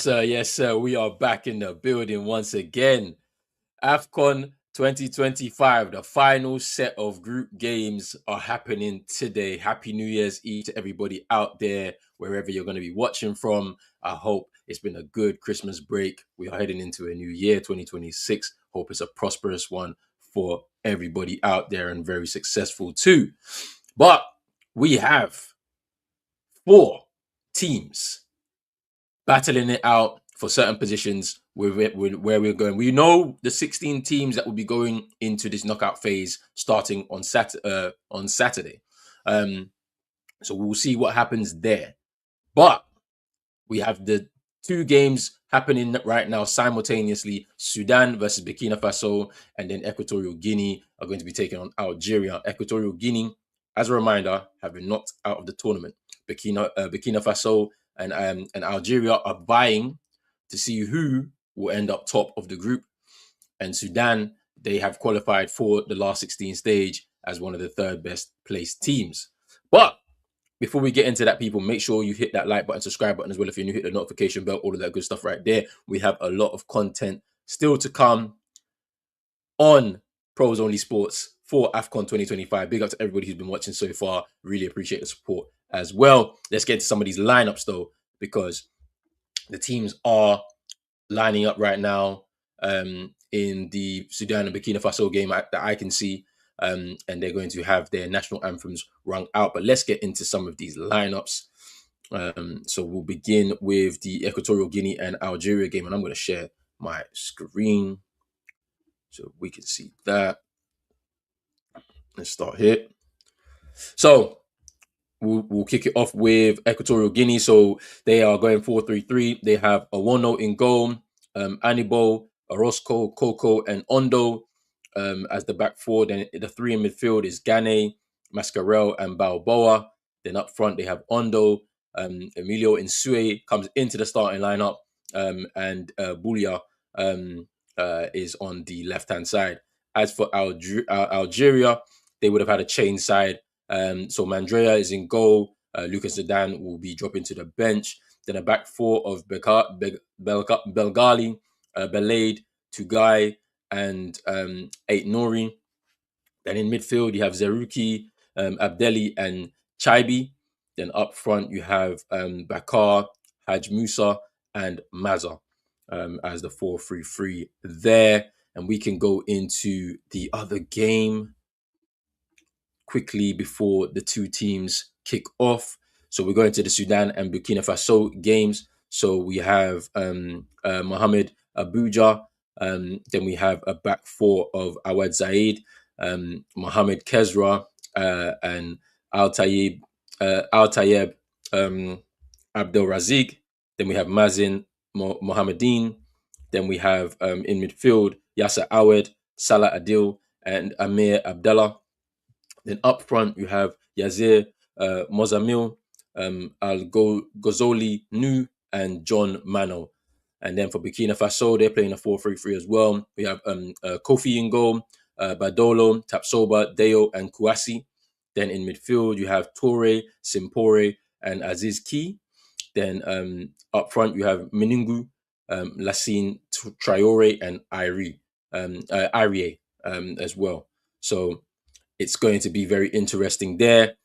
sir. Yes, sir. We are back in the building once again. Afcon 2025, the final set of group games are happening today. Happy New Year's Eve to everybody out there, wherever you're going to be watching from. I hope it's been a good Christmas break. We are heading into a new year, 2026. Hope it's a prosperous one for everybody out there and very successful too. But we have 4 teams battling it out for certain positions where we're going. We know the 16 teams that will be going into this knockout phase starting on Saturday. So we'll see what happens there. But we have the 2 games happening right now simultaneously. Sudan versus Burkina Faso, and then Equatorial Guinea are going to be taking on Algeria. Equatorial Guinea, as a reminder, have been knocked out of the tournament. Burkina Faso and Algeria are vying to see who will end up top of the group. And Sudan, they have qualified for the last 16 stage as one of the 3rd best placed teams. But before we get into that, people, make sure you hit that like button, subscribe button as well. If you're new, hit the notification bell, all of that good stuff right there. We have a lot of content still to come on Pros Only Sports for Afcon 2025. Big up to everybody who's been watching so far. Really appreciate the support as well. Let's get to some of these lineups though, because the teams are lining up right now in the Sudan and Burkina Faso game that I can see. And they're going to have their national anthems rung out. But let's get into some of these lineups. So we'll begin with the Equatorial Guinea and Algeria game. And I'm going to share my screen so we can see that. Let's start here. So we'll kick it off with Equatorial Guinea. So they are going 4-3-3. They have Awono in goal, Anibo, Orozco, Coco, and Ondo as the back 4. Then the 3 in midfield is Gane, Mascarell, and Balboa. Then up front they have Ondo, Emilio Insue comes into the starting lineup, and Boulia is on the left-hand side. As for Algeria, they would have had a chain side. So Mandrea is in goal. Lucas Zidane will be dropping to the bench. Then a back 4 of Belgali, Belaid, Tugai, and Ait Nouri. Then in midfield, you have Zerouki, Abdelli, and Chaibi. Then up front, you have Bakar, Haj Musa, and Maza as the 4-3-3 there. And we can go into the other game quickly before the 2 teams kick off. So we're going to the Sudan and Burkina Faso games. So we have Mohamed Abuja. Then we have a back 4 of Awad Zaid, Mohamed Kezra, and Al Tayeb Abdel Razik. Then we have Mazin Mohamedine. Then we have in midfield Yasser Awed, Salah Adil, and Amir Abdallah. Then up front you have Yazir Mozamil, Al Ghazoli Nu, and John Mano. And then for Burkina Faso, they're playing a 4-3-3 as well. We have Kofi in goal, Badolo, Tapsoba, Deo, and Kouassi. Then in midfield, you have Toure, Simpore, and Aziz Ki. Then up front, you have Meningu, Lassine Traore, and Irie as well. So it's going to be very interesting there.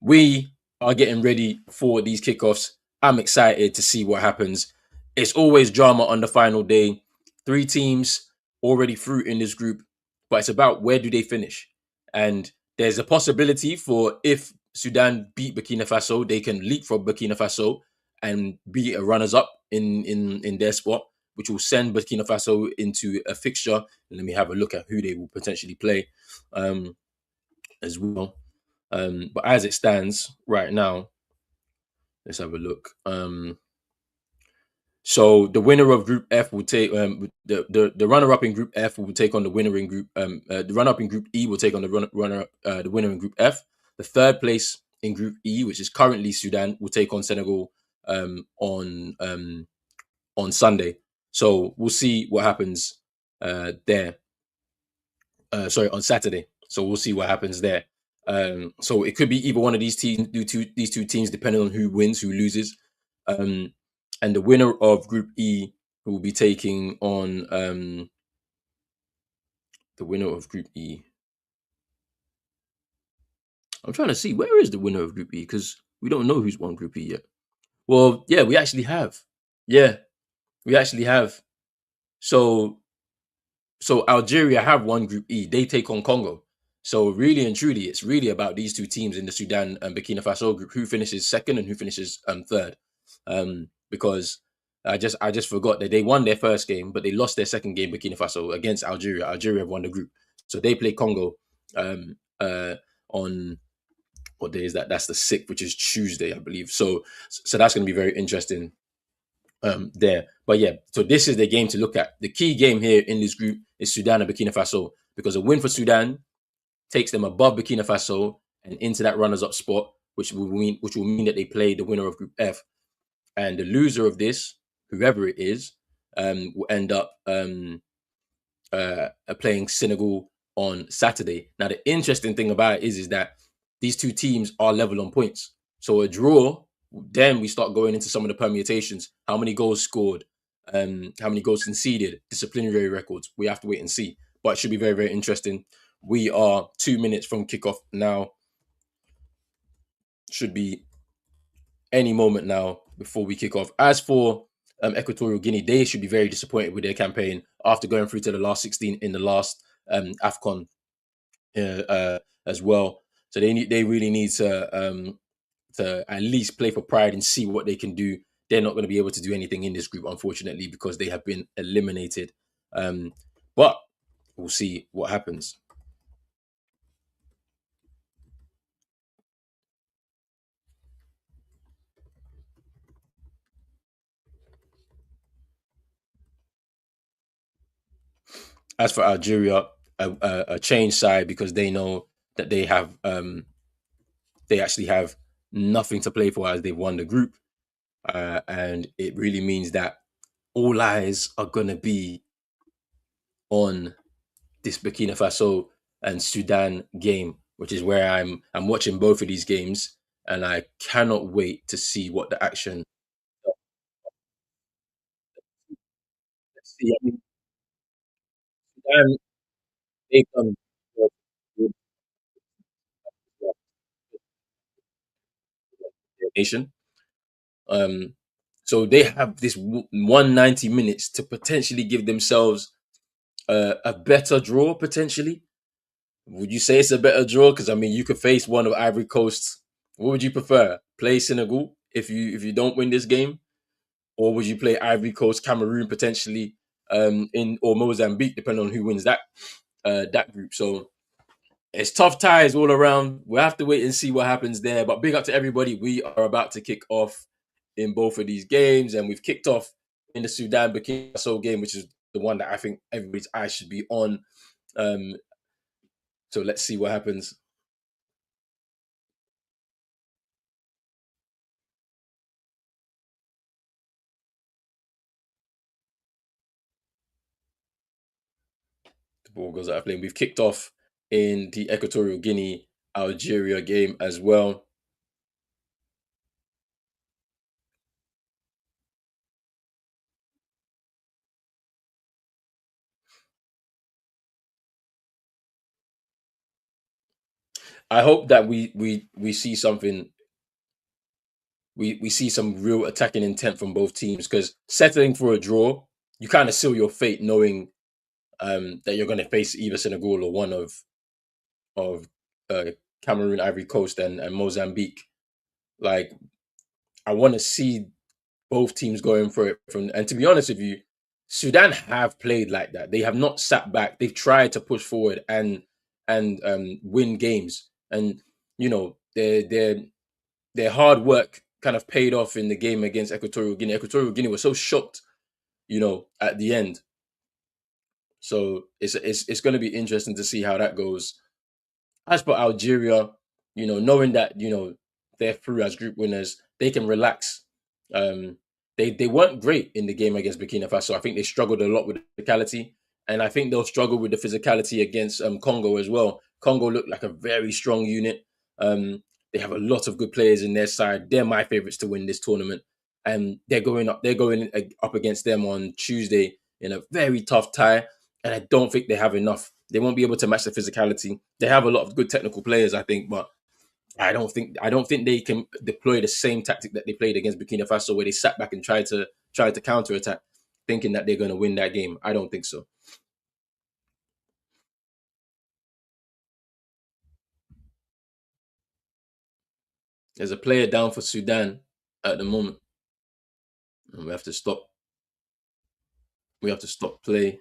We are getting ready for these kickoffs. I'm excited to see what happens. It's always drama on the final day. 3 teams already through in this group, but it's about where do they finish. And there's a possibility for, if Sudan beat Burkina Faso, they can leapfrog Burkina Faso and be a runners-up in their spot, which will send Burkina Faso into a fixture. And let me have a look at who they will potentially play as well. But as it stands right now, let's have a look. So the winner of Group F will take the runner-up in Group F will take on the winner in Group the runner-up in Group E will take on the the winner in Group F. The 3rd place in Group E, which is currently Sudan, will take on Senegal on Sunday. So we'll see what happens there. On Saturday. So we'll see what happens there. So it could be either one of these two teams, depending on who wins, who loses. and the winner of Group E will be taking on the winner of Group E. I'm trying to see where is the winner of Group E because we don't know who's won Group E yet. Well, yeah, we actually have. Yeah, we actually have. So Algeria have won Group E. They take on Congo. So really and truly, it's really about these two teams in the Sudan and Burkina Faso group who finishes second and who finishes third. Because I just forgot that they won their first game, but they lost their second game, Burkina Faso, against Algeria. Algeria have won the group, so they play Congo um, on what day is that? That's the 6th, which is Tuesday, I believe. So that's going to be very interesting there. But yeah, so this is the game to look at. The key game here in this group is Sudan and Burkina Faso because a win for Sudan takes them above Burkina Faso and into that runners-up spot, which will mean that they play the winner of Group F, and the loser of this, whoever it is, will end up playing Senegal on Saturday. Now, the interesting thing about it is that these two teams are level on points. So a draw, then we start going into some of the permutations. How many goals scored? How many goals conceded? Disciplinary records. We have to wait and see. But it should be very, very interesting. We are 2 minutes from kickoff now. Should be any moment now before we kick off. As for Equatorial Guinea, they should be very disappointed with their campaign after going through to the last 16 in the last Afcon as well. So they really need to at least play for pride and see what they can do. They're not going to be able to do anything in this group, unfortunately, because they have been eliminated. But we'll see what happens. As for Algeria, a change side because they know that they actually have nothing to play for as they've won the group, and it really means that all eyes are gonna be on this Burkina Faso and Sudan game, which is where I'm watching both of these games, and I cannot wait to see what the action. Let's see, I mean, Sudan, they've done nation. Um, so they have this 190 minutes to potentially give themselves a better draw. Potentially, would you say it's a better draw? Because I mean, you could face one of Ivory Coast. What would you prefer? Play Senegal if you don't win this game, or would you play Ivory Coast, Cameroon potentially, in or Mozambique, depending on who wins that group? So it's tough ties all around. We'll have to wait and see what happens there. But big up to everybody. We are about to kick off in both of these games, and we've kicked off in the Sudan Burkina Faso game, which is the one that I think everybody's eyes should be on. Um, so let's see what happens. The ball goes out of play. We've kicked off in the Equatorial Guinea Algeria game as well. I hope that we see something. We see some real attacking intent from both teams because settling for a draw, you kind of seal your fate knowing that you're going to face either Senegal or one of uh, Cameroon, Ivory Coast, and Mozambique. Like I want to see both teams going for it. And to be honest with you, Sudan have played like that. They have not sat back. They've tried to push forward and win games. And you know their hard work kind of paid off in the game against Equatorial Guinea. Equatorial Guinea was so shocked, at the end. So it's going to be interesting to see how that goes. As for Algeria, knowing that they're through as group winners, they can relax. Um, they weren't great in the game against Burkina Faso. I think they struggled a lot with the physicality, and I think they'll struggle with the physicality against Congo as well. Congo looked like a very strong unit. They have a lot of good players in their side. They're my favorites to win this tournament, and they're going up against them on Tuesday in a very tough tie, and I don't think they have enough. They won't be able to match the physicality. They have a lot of good technical players, I think, but I don't think they can deploy the same tactic that they played against Burkina Faso, where they sat back and tried to counter attack, thinking that they're going to win that game. I don't think so. There's a player down for Sudan at the moment, and we have to stop. We have to stop play.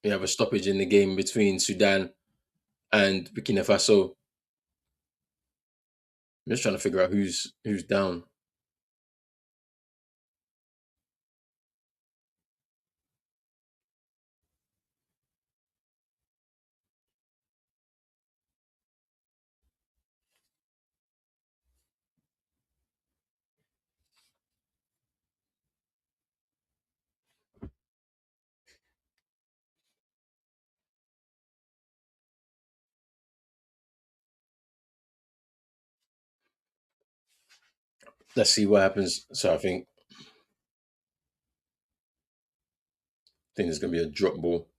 We have a stoppage in the game between Sudan and Burkina Faso. I'm just trying to figure out who's down. Let's see what happens. So I think there's going to be a drop ball,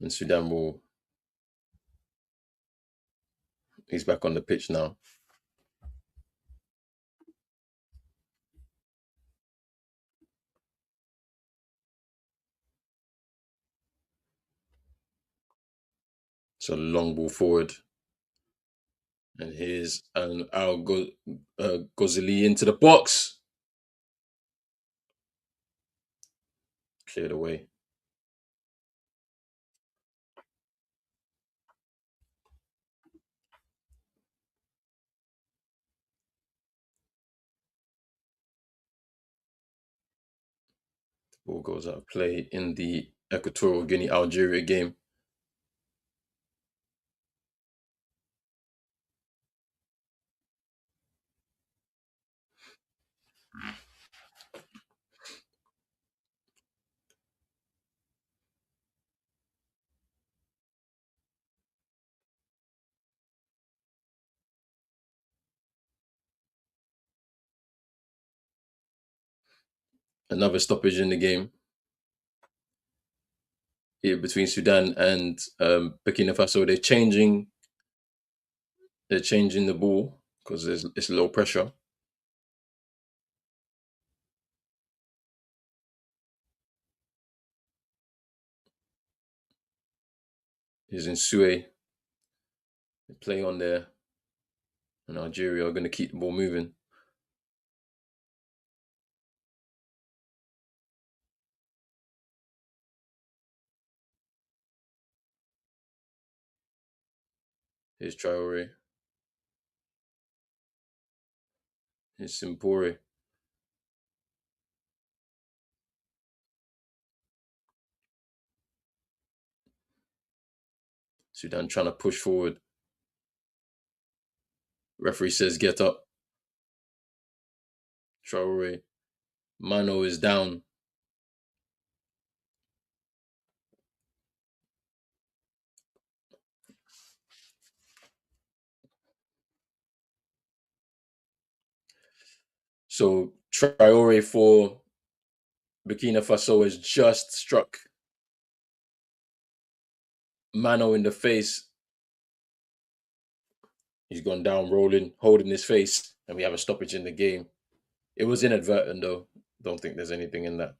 and Sudan will. He's back on the pitch now. So long ball forward, and here's an Gozili into the box, cleared away. Ball goes out of play in the Equatorial Guinea Algeria game. Another stoppage in the game here between Sudan and Burkina Faso. They're changing the ball because it's low pressure. He's in Sue. They play on there, and Algeria are going to keep the ball moving. Here's Traore. Here's Simpore. Sudan trying to push forward. Referee says get up. Traore. Mano is down. So Traore for Burkina Faso has just struck Mano in the face. He's gone down, rolling, holding his face, and we have a stoppage in the game. It was inadvertent, though. Don't think there's anything in that.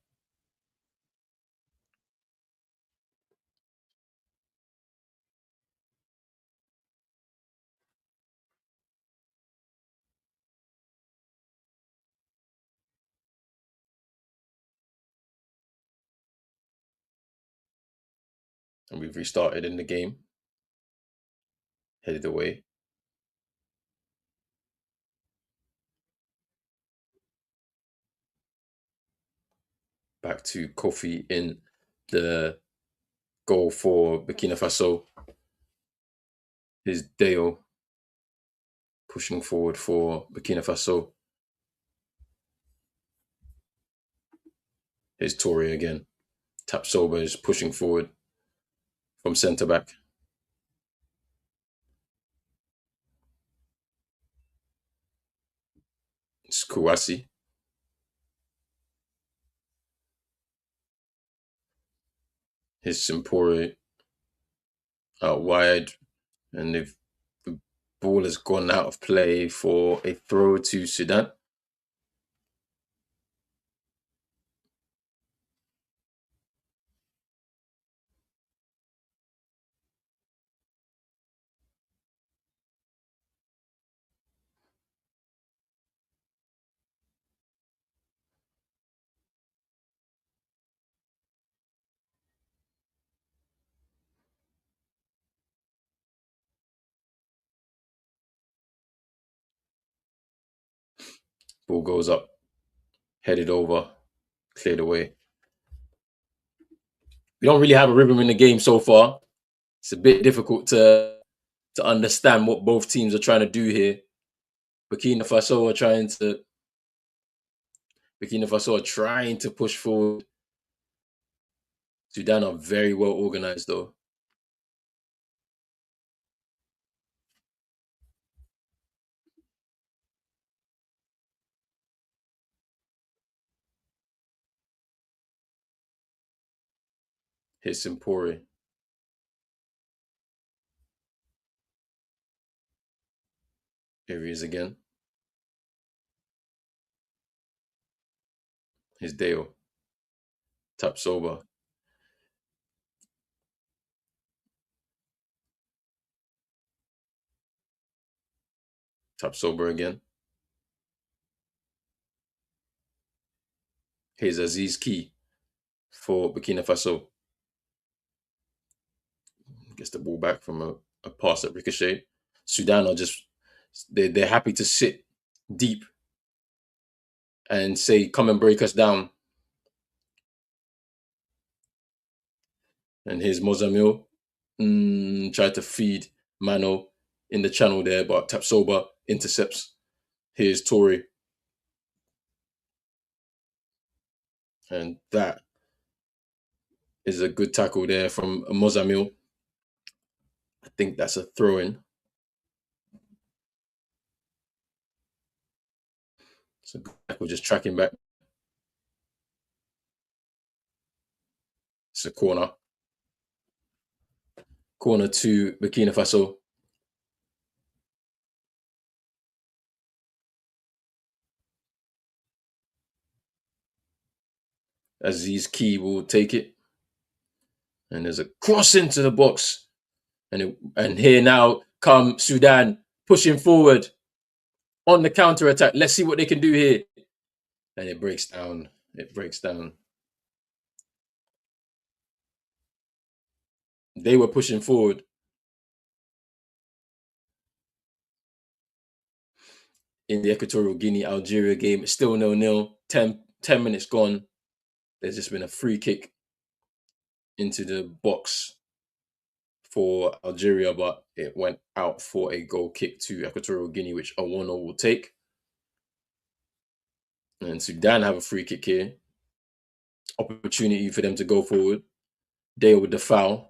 And we've restarted in the game. Headed away. Back to Kofi in the goal for Burkina Faso. Here's Deo pushing forward for Burkina Faso. Here's Toure again. Tapsoba is pushing forward from centre back. It's Kouassi. Here's Simpore out wide. And the ball has gone out of play for a throw to Sudan. Ball goes up, headed over, cleared away. We don't really have a rhythm in the game so far. It's a bit difficult to understand what both teams are trying to do here. Burkina Faso are trying to push forward. Sudan are very well organized though. Here's Simpore. Here he is again. Here's Deo. Tapsoba. Tapsoba again. Here's Aziz Ki for Burkina Faso. Gets the ball back from a pass at Ricochet. Sudan are just they're happy to sit deep and say, "Come and break us down." And here's Mozamil. Tried to feed Mano in the channel there, but Tapsoba intercepts. Here's Toure. And that is a good tackle there from Mozamil. I think that's a throw in. It's a good tackle, just tracking back. It's a corner. Corner to Burkina Faso. Aziz Ki will take it. And there's a cross into the box. And here now come Sudan pushing forward on the counter attack. Let's see what they can do here. And it breaks down. It breaks down. They were pushing forward. In the Equatorial Guinea Algeria game, it's still 0-0. 10 minutes gone. There's just been a free kick into the box for Algeria, but it went out for a goal kick to Equatorial Guinea, which Awono will take. And Sudan have a free kick here. Opportunity for them to go forward. Deal with the foul.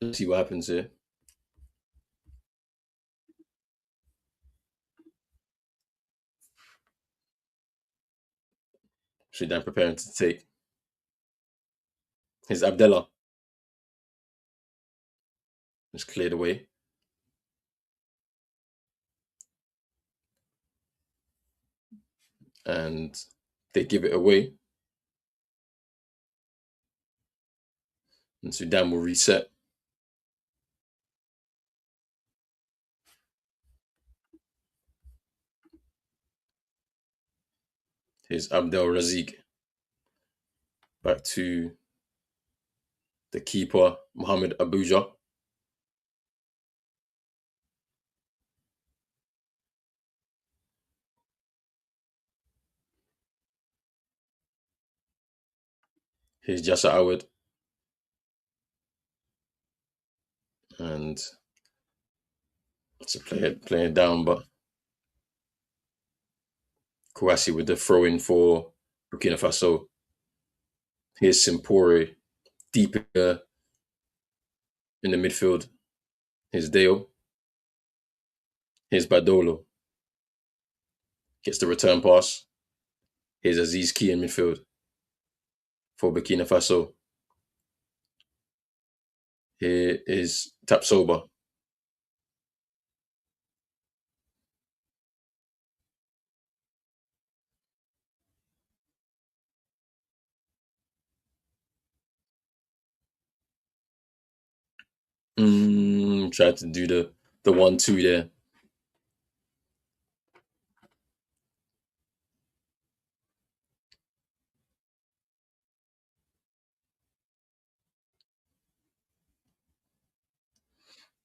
Let's see what happens here. Sudan preparing to take. Here's Abdallah. It's cleared away. And they give it away. And Sudan will reset. Here's Abdel Razik. Back to the keeper, Mohamed Abuja. Here's Jassa Awad. And it's a play it down, but Kouassi with the throw in for Burkina Faso. Here's Simpore deep in the midfield. Here's Deo. Here's Badolo. Gets the return pass. Here's Aziz Ki in midfield for Burkina Faso. Here is Tapsoba. Tried to do the 1-2 there.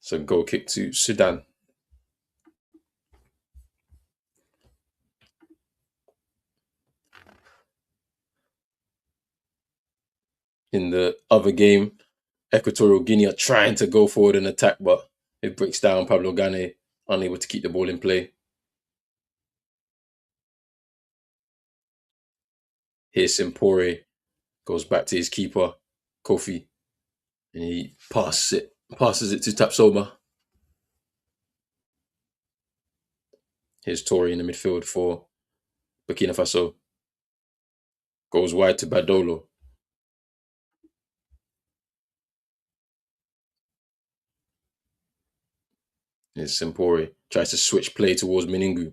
So goal kick to Sudan. In the other game, Equatorial Guinea are trying to go forward and attack, but it breaks down. Pablo Gane unable to keep the ball in play. Here's Simpore. Goes back to his keeper, Kofi. And he passes it to Tapsoba. Here's Tori in the midfield for Burkina Faso. Goes wide to Badolo. Here's Simpore. Tries to switch play towards Meningu.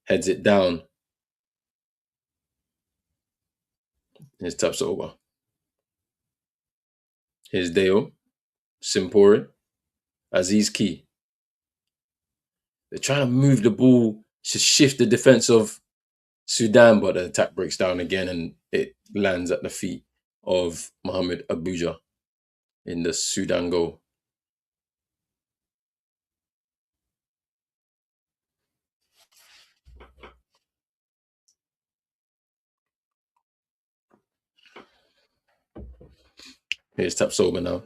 Heads it down. Here's Tapsoba. Here's Deo. Simpore. Aziz Ki. They're trying to move the ball to shift the defense of Sudan, but the attack breaks down again and it lands at the feet of Mohamed Abuja in the Sudan goal. Here's Tapsoba now.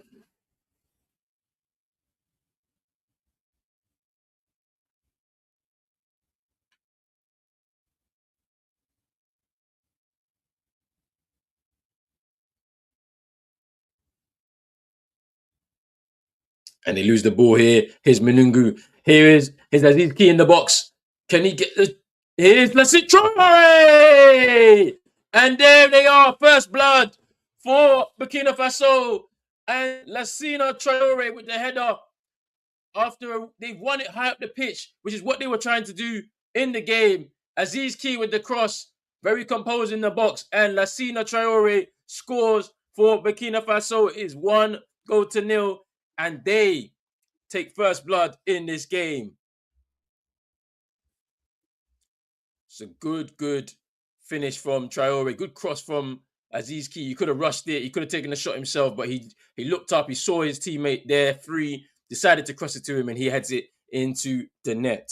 And they lose the ball here. Here's Menungu. Here's Aziz Ki in the box. Can he get the... Here's Lassit Traore! And there they are. First blood for Burkina Faso. And Lassina Traore with the header after they've won it high up the pitch, which is what they were trying to do in the game. Aziz Ki with the cross, very composed in the box. And Lassina Traore scores for Burkina Faso. It is 1-0. And they take first blood in this game. It's a good finish from Traore. Good cross from Aziz Ki. He could have rushed it. He could have taken the shot himself, but he looked up. He saw his teammate there, free, decided to cross it to him, and he heads it into the net.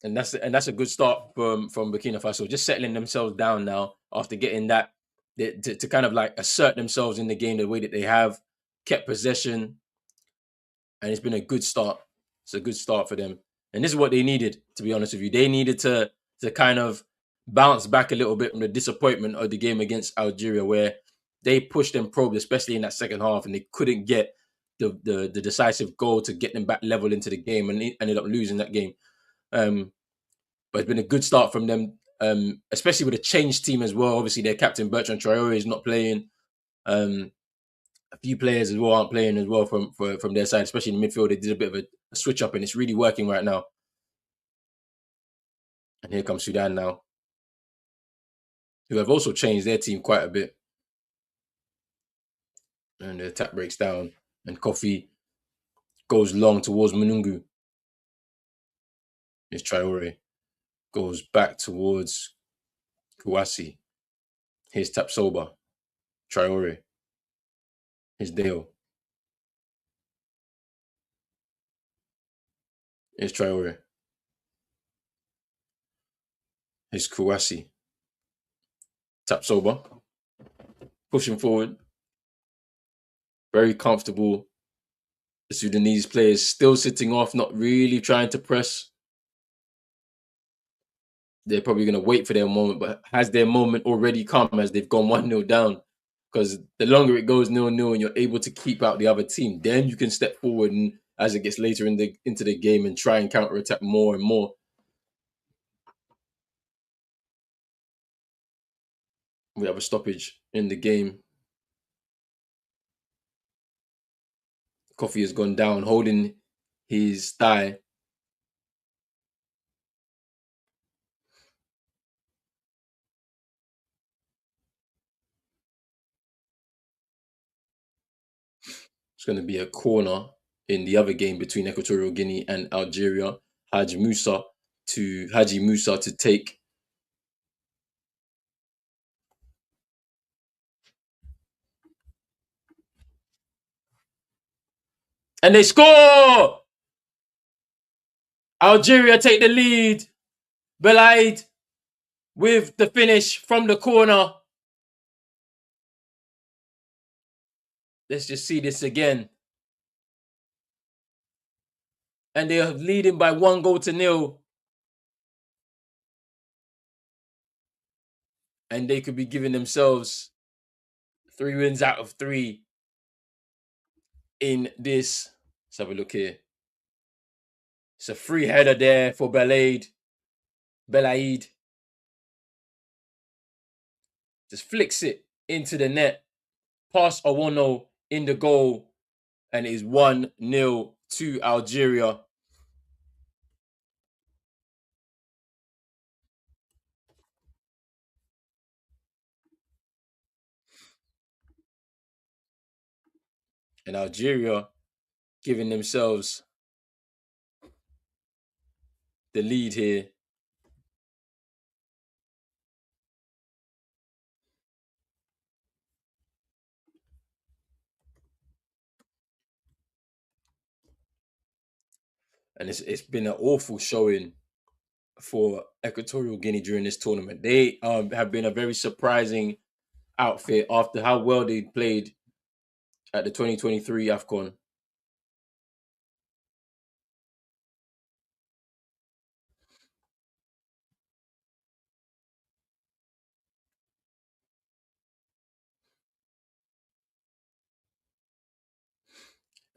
And that's a good start from Burkina Faso, just settling themselves down now after getting that to kind of like assert themselves in the game the way that they have, kept possession, and it's been a good start. It's a good start for them, and this is what they needed. To be honest with you, they needed to kind of bounce back a little bit from the disappointment of the game against Algeria, where they pushed and probed, especially in that second half, and they couldn't get the decisive goal to get them back level into the game, and they ended up losing that game. But it's been a good start from them, especially with a changed team as well. Obviously, their captain Bertrand Traore is not playing. A few players as well aren't playing as well from their side, especially in the midfield. They did a bit of a switch up, and it's really working right now. And here comes Sudan now, who have also changed their team quite a bit. And the attack breaks down, and Kofi goes long towards Munungu. Here's Traore. Goes back towards Kouassi. Here's Tapsoba. Traore. Here's Dale. Here's Traore. Here's Kouassi. Tapsoba. Pushing forward. Very comfortable. The Sudanese players still sitting off, not really trying to press. They're probably going to wait for their moment, but has their moment already come as they've gone 1-0 down? Because the longer it goes 0-0 and you're able to keep out the other team, then you can step forward and as it gets later into the game and try and counter-attack more and more. We have a stoppage in the game. Kofi has gone down, holding his thigh. It's going to be a corner in the other game between Equatorial Guinea and Algeria. Haji Musa to take. And they score! Algeria take the lead. Belaid with the finish from the corner. Let's just see this again. And they are leading by 1-0. And they could be giving themselves 3 wins out of 3 in this. Let's have a look here. It's a free header there for Belaid. Just flicks it into the net. Past Owono in the goal. And it is 1-0 to Algeria. And Algeria giving themselves the lead here. And it's been an awful showing for Equatorial Guinea during this tournament. They have been a very surprising outfit after how well they played at the 2023 Afcon.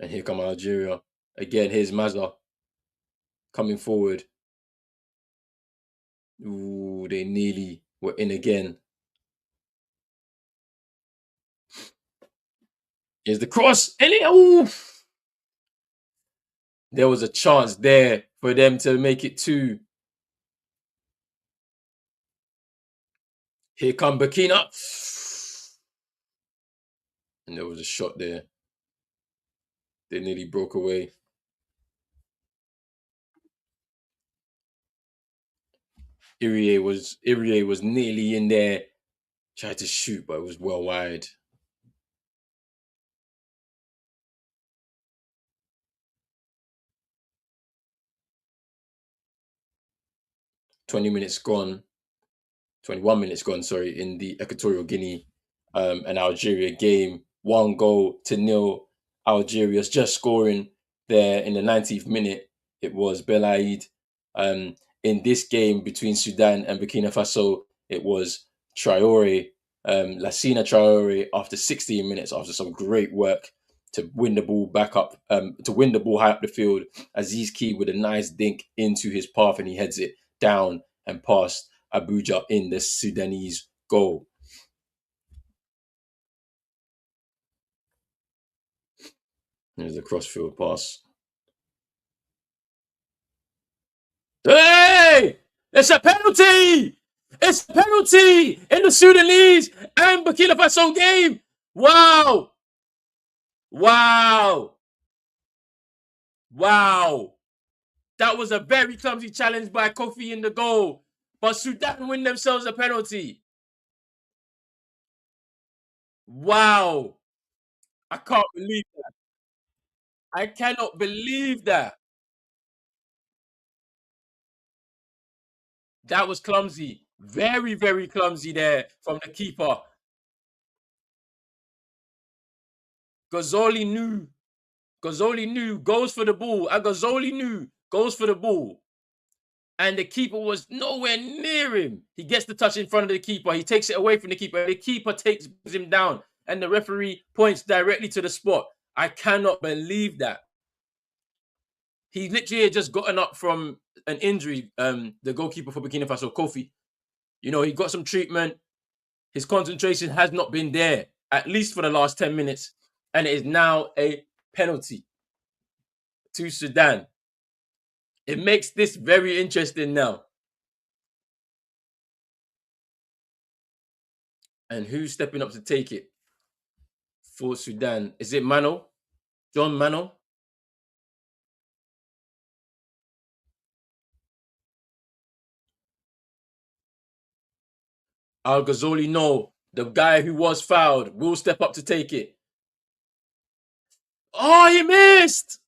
And here come Algeria. Again, here's Mazza coming forward. Ooh, they nearly were in again. Here's the cross. And there was a chance there for them to make it 2. Here come Burkina. And there was a shot there. They nearly broke away. Irie was nearly in there, tried to shoot, but it was well wide. Twenty minutes gone, 21 minutes gone. Sorry, in the Equatorial Guinea and Algeria game, 1-0. Algeria's just scoring there in the 90th minute. It was Belaid. In this game between Sudan and Burkina Faso, it was Traore, Lassina Traore, after 16 minutes, after some great work to win the ball back up, to win the ball high up the field. Aziz Ki with a nice dink into his path, and he heads it down and past Abuja in the Sudanese goal. There's a crossfield pass. Hey! It's a penalty! It's a penalty in the Sudanese and Burkina Faso game. Wow! Wow! Wow! That was a very clumsy challenge by Kofi in the goal. But Sudan win themselves a penalty. Wow! I can't believe that. I cannot believe that. That was clumsy. Very, very clumsy there from the keeper. Gazzoli knew. Gazzoli knew. Goes for the ball. Gazzoli knew. Goes for the ball. And the keeper was nowhere near him. He gets the touch in front of the keeper. He takes it away from the keeper. The keeper takes him down. And the referee points directly to the spot. I cannot believe that. He literally had just gotten up from an injury, the goalkeeper for Burkina Faso, Kofi. You know, he got some treatment. His concentration has not been there, at least for the last 10 minutes. And it is now a penalty to Sudan. It makes this very interesting now. And who's stepping up to take it for Sudan? Is it Mano? John Mano? Al Ghazoli, no. The guy who was fouled will step up to take it. Oh, he missed!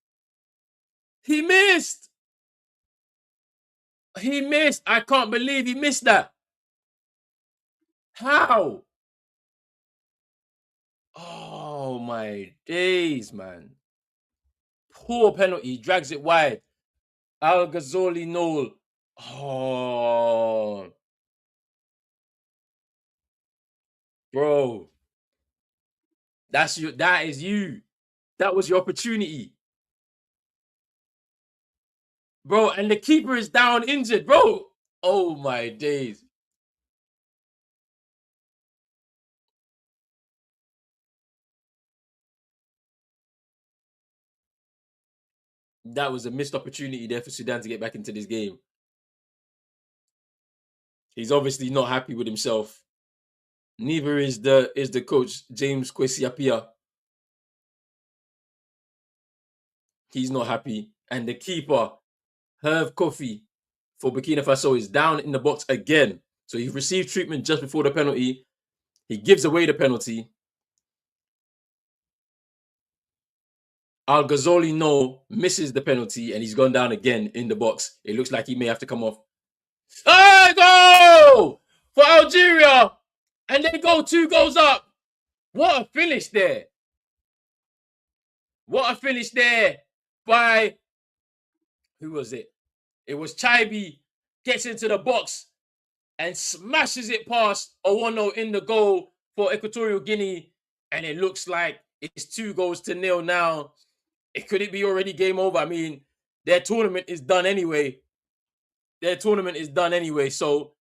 He missed! He missed! I can't believe he missed that. How? Oh, my days, man. Poor penalty. He drags it wide. Al Ghazoli, no. Oh, bro. That's you. That is you. That was your opportunity. Bro, and the keeper is down injured, bro. Oh my days. That was a missed opportunity there for Sudan to get back into this game. He's obviously not happy with himself. Neither is the coach, James Kwesi Appiah. He's not happy. And the keeper, Herve Kofi, for Burkina Faso is down in the box again. So he received treatment just before the penalty. He gives away the penalty. Al Ghazoli, no, misses the penalty and he's gone down again in the box. It looks like he may have to come off. Hey, go for Algeria! And they go 2 goals up. What a finish there. What a finish there by, who was it? It was Chaibi, gets into the box and smashes it past Owono in the goal for Equatorial Guinea. And it looks like it's 2 goals to 0 now. Could it be already game over? I mean, their tournament is done anyway. So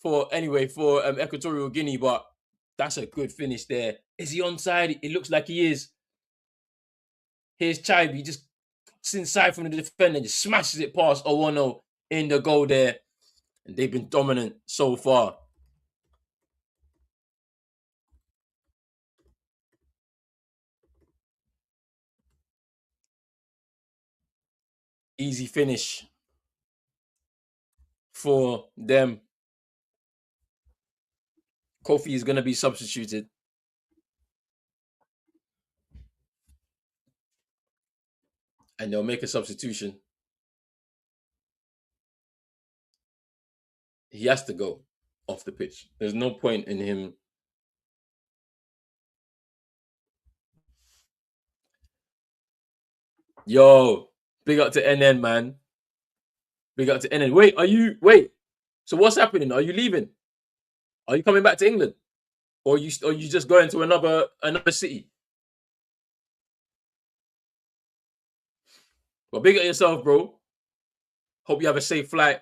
for Equatorial Guinea, but that's a good finish there. Is he onside? It looks like he is. Here's Chaibi, just cuts inside from the defender and just smashes it past Owono in the goal there. And they've been dominant so far. Easy finish for them. Kofi is going to be substituted. And they'll make a substitution. He has to go off the pitch. There's no point in him. Yo, big up to NN, man. Big up to NN. Wait. So what's happening? Are you leaving? Are you coming back to England? Or you just going to another city? But big up yourself, bro. Hope you have a safe flight.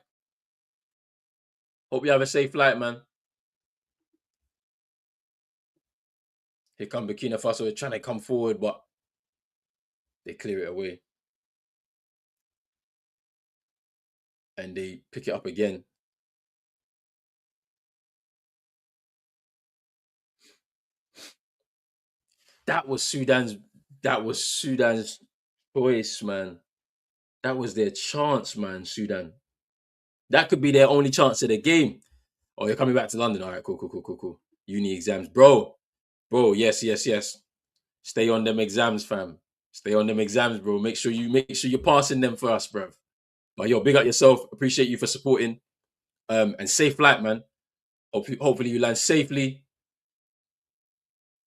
Man. Here come Burkina Faso trying to come forward, but They clear it away and they pick it up again. That was Sudan's. That was Sudan's choice, man. That was their chance, man. Sudan. That could be their only chance of the game. Oh, you're coming back to London. All right, cool, cool, cool, cool, cool. Uni exams, bro. Yes, yes, yes. Stay on them exams, fam. Stay on them exams, bro. Make sure you're passing them for us, bro. But yo, big up yourself. Appreciate you for supporting. And safe flight, man. Hopefully you land safely.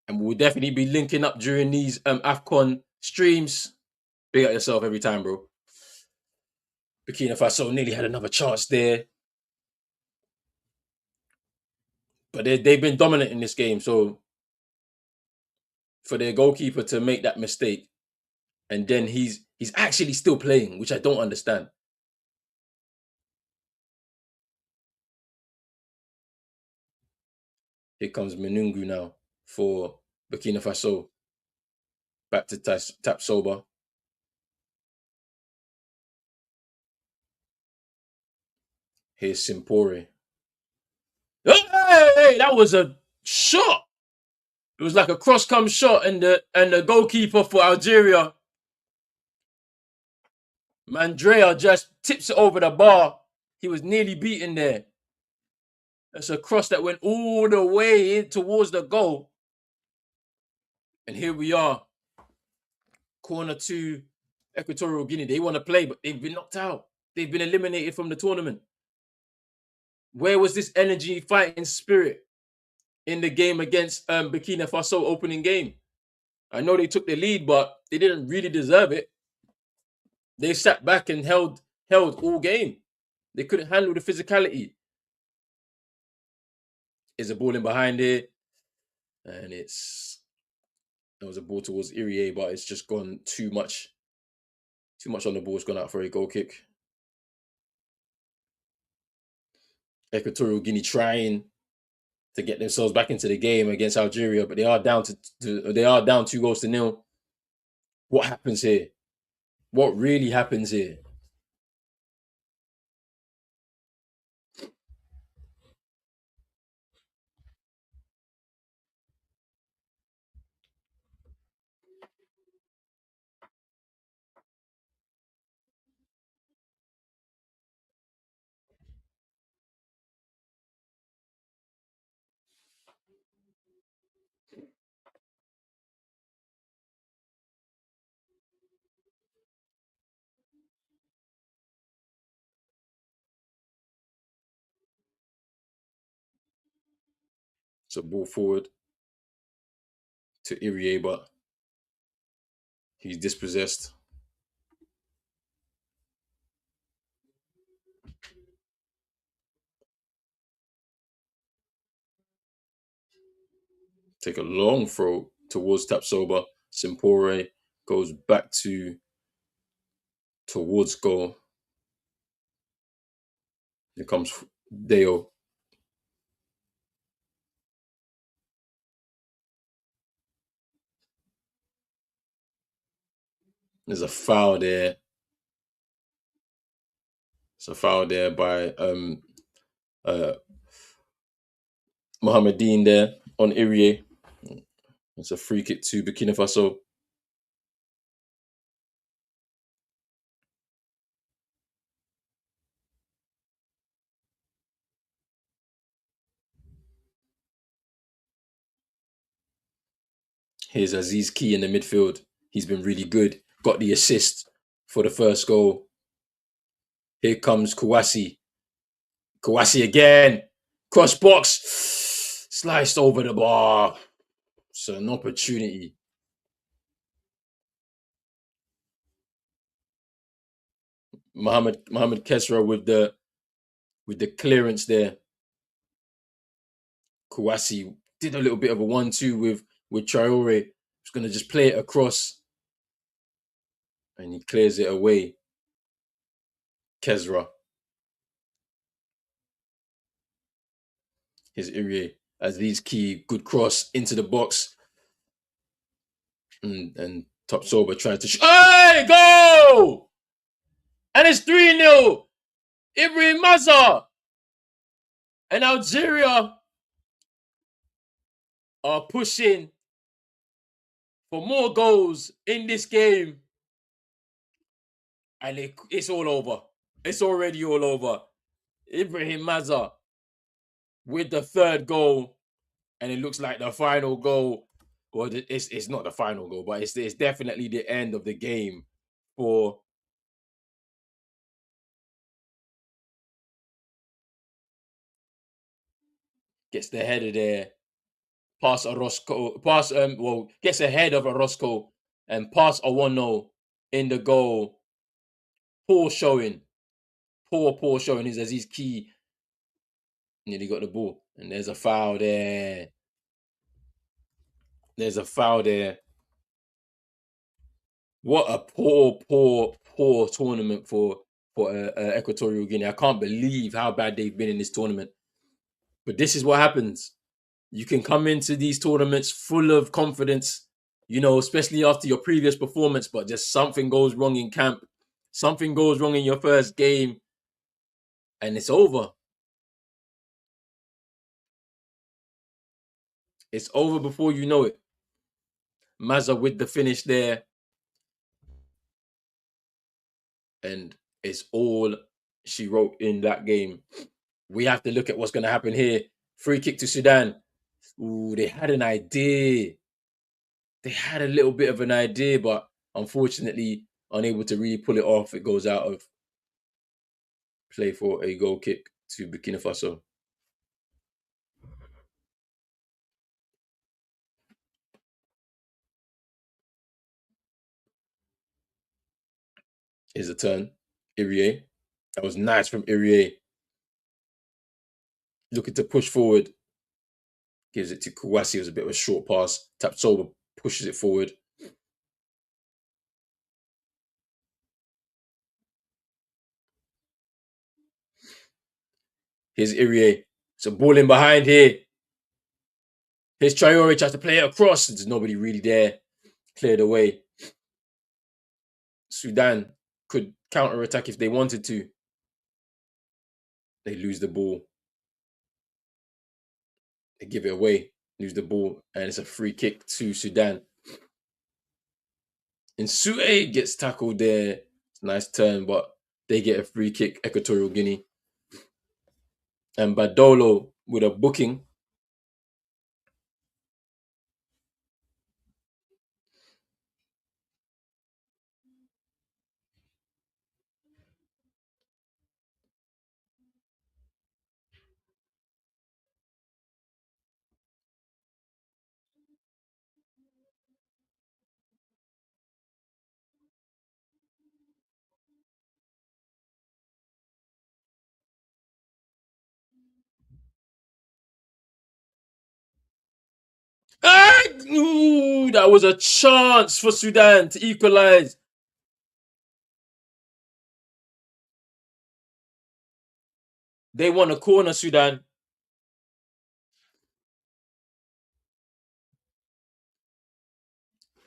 And we'll definitely be linking up during these Afcon streams. Big up yourself every time, bro. Burkina Faso nearly had another chance there, but they've been dominant in this game. So for their goalkeeper to make that mistake, and then he's actually still playing, which I don't understand. Here comes Menungu now for Burkina Faso. Back to Tap Soba. Here's Simpore. Hey, that was a shot. It was like a cross-come shot, and the goalkeeper for Algeria, Mandrea, just tips it over the bar. He was nearly beaten there. That's a cross that went all the way in towards the goal. And here we are, corner two, Equatorial Guinea. They want to play, but they've been knocked out. They've been eliminated from the tournament. Where was this energy, fighting spirit in the game against Burkina Faso opening game? I know they took the lead, but they didn't really deserve it. They sat back and held all game. They couldn't handle the physicality. There's a ball in behind it, and there was a ball towards Irie, but it's just gone too much. Too much on the ball. It's gone out for a goal kick. Equatorial Guinea trying to get themselves back into the game against Algeria, but they are down they are down 2-0. What happens here? What really happens here? So ball forward to Irie, but he's dispossessed. Take a long throw towards Tapsoba. Simpore goes back towards goal. Here comes Deo. There's a foul there. It's a foul there by uh Mohamedine there on Irie. It's a free kick to Burkina Faso. Here's Aziz Key in the midfield. He's been really good. Got the assist for the first goal. Here comes Kouassi. Kouassi again. Cross box. Sliced over the bar. It's an opportunity. Mohamed Kesra with the clearance there. Kouassi did a little bit of a 1-2 with Traore. He's gonna just play it across. And he clears it away. Kesra. His Irie. Aziz Key, good cross into the box. And Top sober trying to. Hey, go! And it's 3-0. Ibrahim Mazza and Algeria are pushing for more goals in this game. And it's all over. It's already all over. Ibrahim Mazza with the third goal. And it looks like the final goal. Well, it's not the final goal, but it's definitely the end of the game for. Gets the header there. Pass Orozco. Gets ahead of Orozco and pass Awono in the goal. Poor showing. Poor showing is Aziz Key. Nearly got the ball. And there's a foul there. There's a foul there. What a poor tournament for Equatorial Guinea. I can't believe how bad they've been in this tournament. But this is what happens. You can come into these tournaments full of confidence, especially after your previous performance, but just something goes wrong in camp. Something goes wrong in your first game, and it's over. It's over before you know it. Mazza with the finish there. And it's all she wrote in that game. We have to look at what's going to happen here. Free kick to Sudan. Ooh, they had an idea. They had a little bit of an idea, but unfortunately, unable to really pull it off. It goes out of play for a goal kick to Burkina Faso. Here's a turn. Irie. That was nice from Irie. Looking to push forward. Gives it to Kouassi. It was a bit of a short pass. Tapsoba pushes it forward. Here's Irie. It's a ball in behind here. Here's Traore. Tries to play it across. There's nobody really there. Cleared away. Sudan could counter-attack if they wanted to. They lose the ball. They give it away. Lose the ball. And it's a free kick to Sudan. And Sue gets tackled there. Nice turn, but they get a free kick, Equatorial Guinea. And Badolo with a booking. Ooh, that was a chance for Sudan to equalize. They want a corner, Sudan.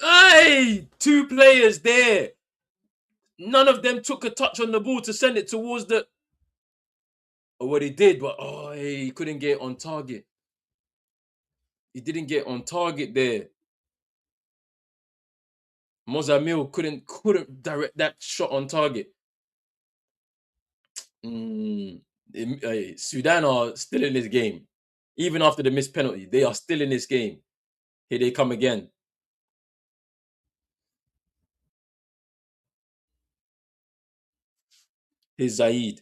Hey, two players there. None of them took a touch on the ball to send it towards the. Or what he did, but he couldn't get on target. He didn't get on target there. Mozamil couldn't direct that shot on target. Sudan are still in this game. Even after the missed penalty, they are still in this game. Here they come again. Here's Zaid.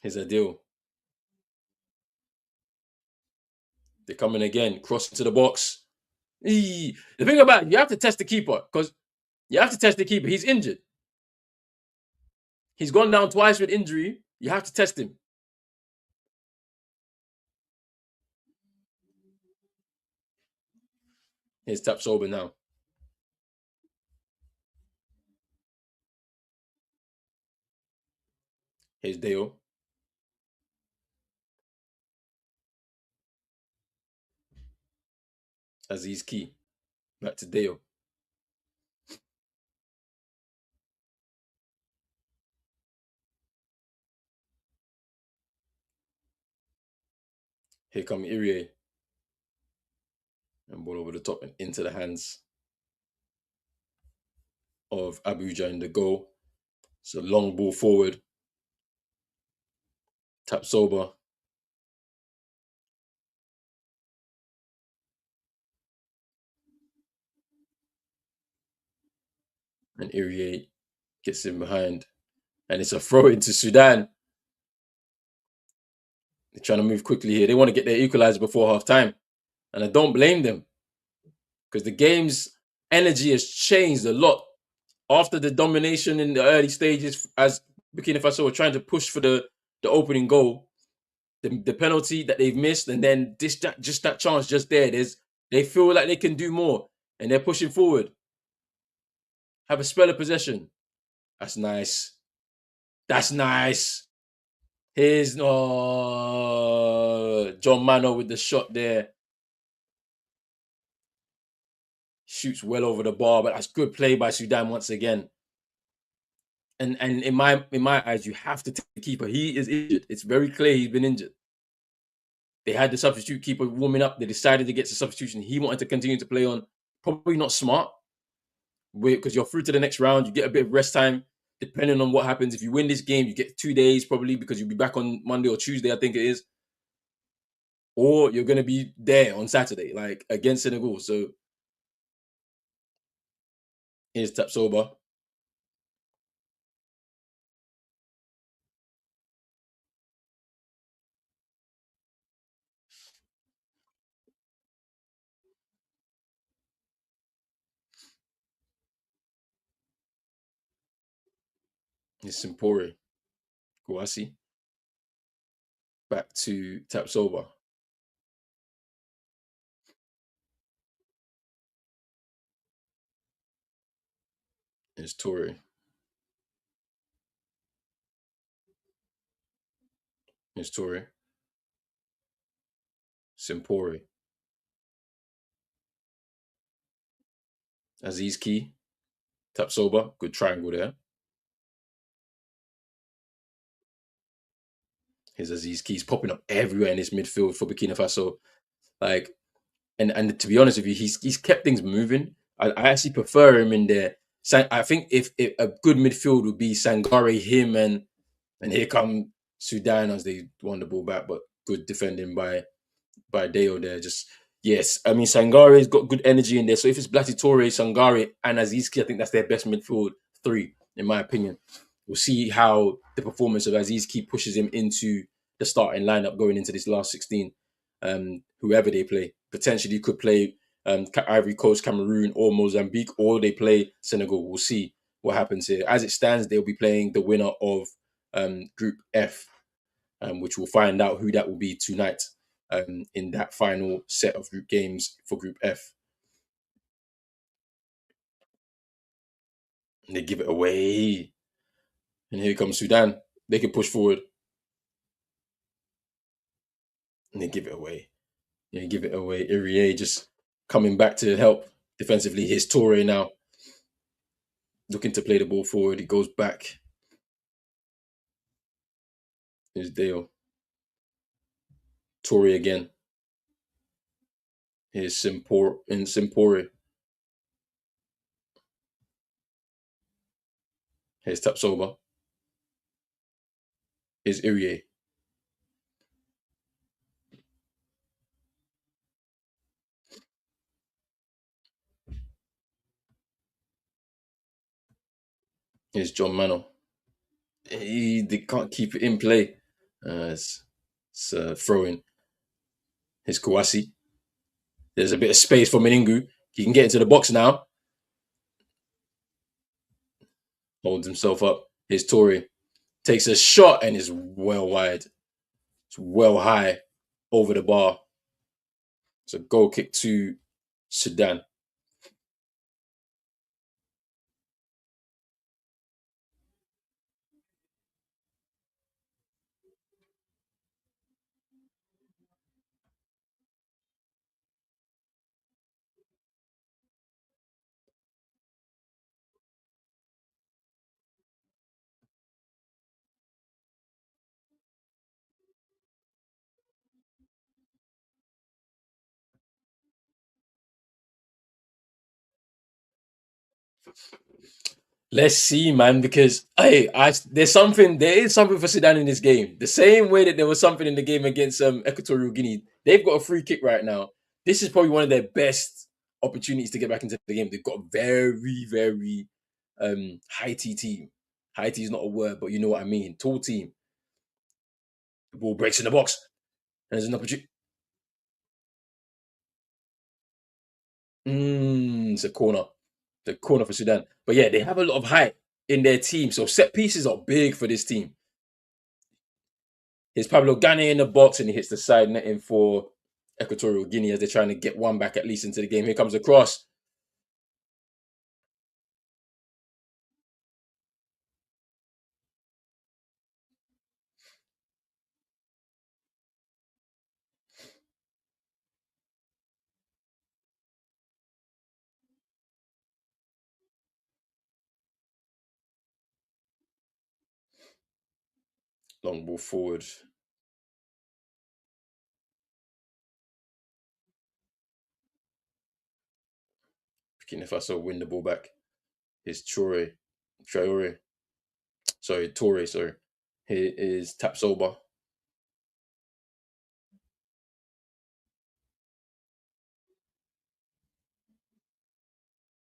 Here's Adil. They're coming again. Cross into the box. The thing about it, you have to test the keeper because you have to test the keeper. He's injured. He's gone down twice with injury. You have to test him. Here's Tapsoba now. Here's Deo. Aziz Key. Back to Dale. Here come Irie. And ball over the top and into the hands of Abuja in the goal. So long ball forward. Tap sober. And Irie gets in behind. And it's a throw into Sudan. They're trying to move quickly here. They want to get their equalizer before half time. And I don't blame them because the game's energy has changed a lot after the domination in the early stages as Burkina Faso were trying to push for the opening goal. The penalty that they've missed, and then just that chance just there. They feel like they can do more, and they're pushing forward. Have a spell of possession. That's nice. That's nice. Here's John Mano with the shot there. Shoots well over the bar, but that's good play by Sudan once again. And in my eyes, you have to take the keeper. He is injured. It's very clear he's been injured. They had the substitute keeper warming up. They decided to get the substitution. He wanted to continue to play on. Probably not smart because you're through to the next round. You get a bit of rest time. Depending on what happens, if you win this game, you get 2 days probably because you'll be back on Monday or Tuesday, I think it is. Or you're going to be there on Saturday, like against Senegal. So here's Tapsoba. It's Simpore. Kouassi. Back to Tapsoba. It's Torre. It's Torre. Simpore. Aziz Key. Tapsoba. Good triangle there. Here's Aziz Key's popping up everywhere in this midfield for Burkina Faso. Like, and to be honest with you, he's kept things moving. I actually prefer him in there. I think if a good midfield would be Sangare, him, and here come Sudan as they won the ball back, but good defending by Deo there. Just yes, I mean Sangare's got good energy in there. So if it's Blati Torre, Sangare, and Azizki, I think that's their best midfield three, in my opinion. We'll see how the performance of Azizki pushes him into the starting lineup going into this last 16. Whoever they play, potentially could play Ivory Coast, Cameroon, or Mozambique, or they play Senegal. We'll see what happens here. As it stands, they'll be playing the winner of Group F, which we'll find out who that will be tonight in that final set of group games for Group F. And they give it away. And here comes Sudan. They can push forward. And they give it away. They give it away. Irie just coming back to help defensively. Here's Torre now. Looking to play the ball forward. He goes back. Here's Dale. Torre again. Here's Simpore. Here's Tapsoba. Here's Irie. Here's John Mano. They can't keep it in play. It's throwing. Here's Kouassi. There's a bit of space for Meningu. He can get into the box now. Holds himself up. Here's Torre. Takes a shot and is well wide. It's well high over the bar. It's a goal kick to Sudan. Let's see, man, because there is something for Sudan in this game. The same way that there was something in the game against Equatorial Guinea. They've got a free kick right now. This is probably one of their best opportunities to get back into the game. They've got a very, very high T team. High T is not a word, but you know what I mean. Tall team. The ball breaks in the box. And there's an opportunity. It's a corner. The corner for Sudan. But yeah, they have a lot of height in their team. So set pieces are big for this team. Here's Pablo Gane in the box and he hits the side netting for Equatorial Guinea as they're trying to get one back at least into the game. Here comes the cross. Long ball forward. Burkina Faso win the ball back. Here's Traore. Sorry, Torre, sorry. Here is Tapsoba.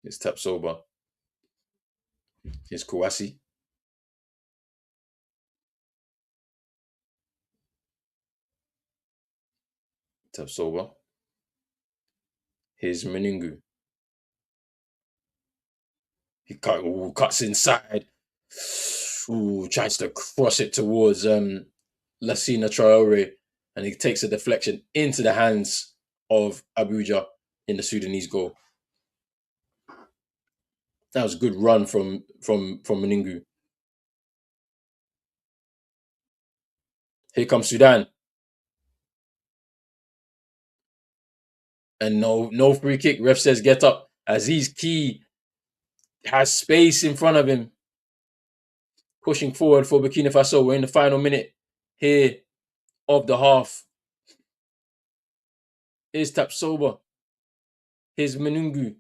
Here's Tapsoba. Here's Kouassi. Tapsoba. Here's Meningu. He cuts inside. Tries to cross it towards Lassina Traore, and he takes a deflection into the hands of Abuja in the Sudanese goal. That was a good run from Meningu. Here comes Sudan, and no free kick. Ref says get up. Aziz Key has space in front of him, pushing forward for Burkina Faso. We're in the final minute here of the half. Here's Tapsoba. Here's Menungu.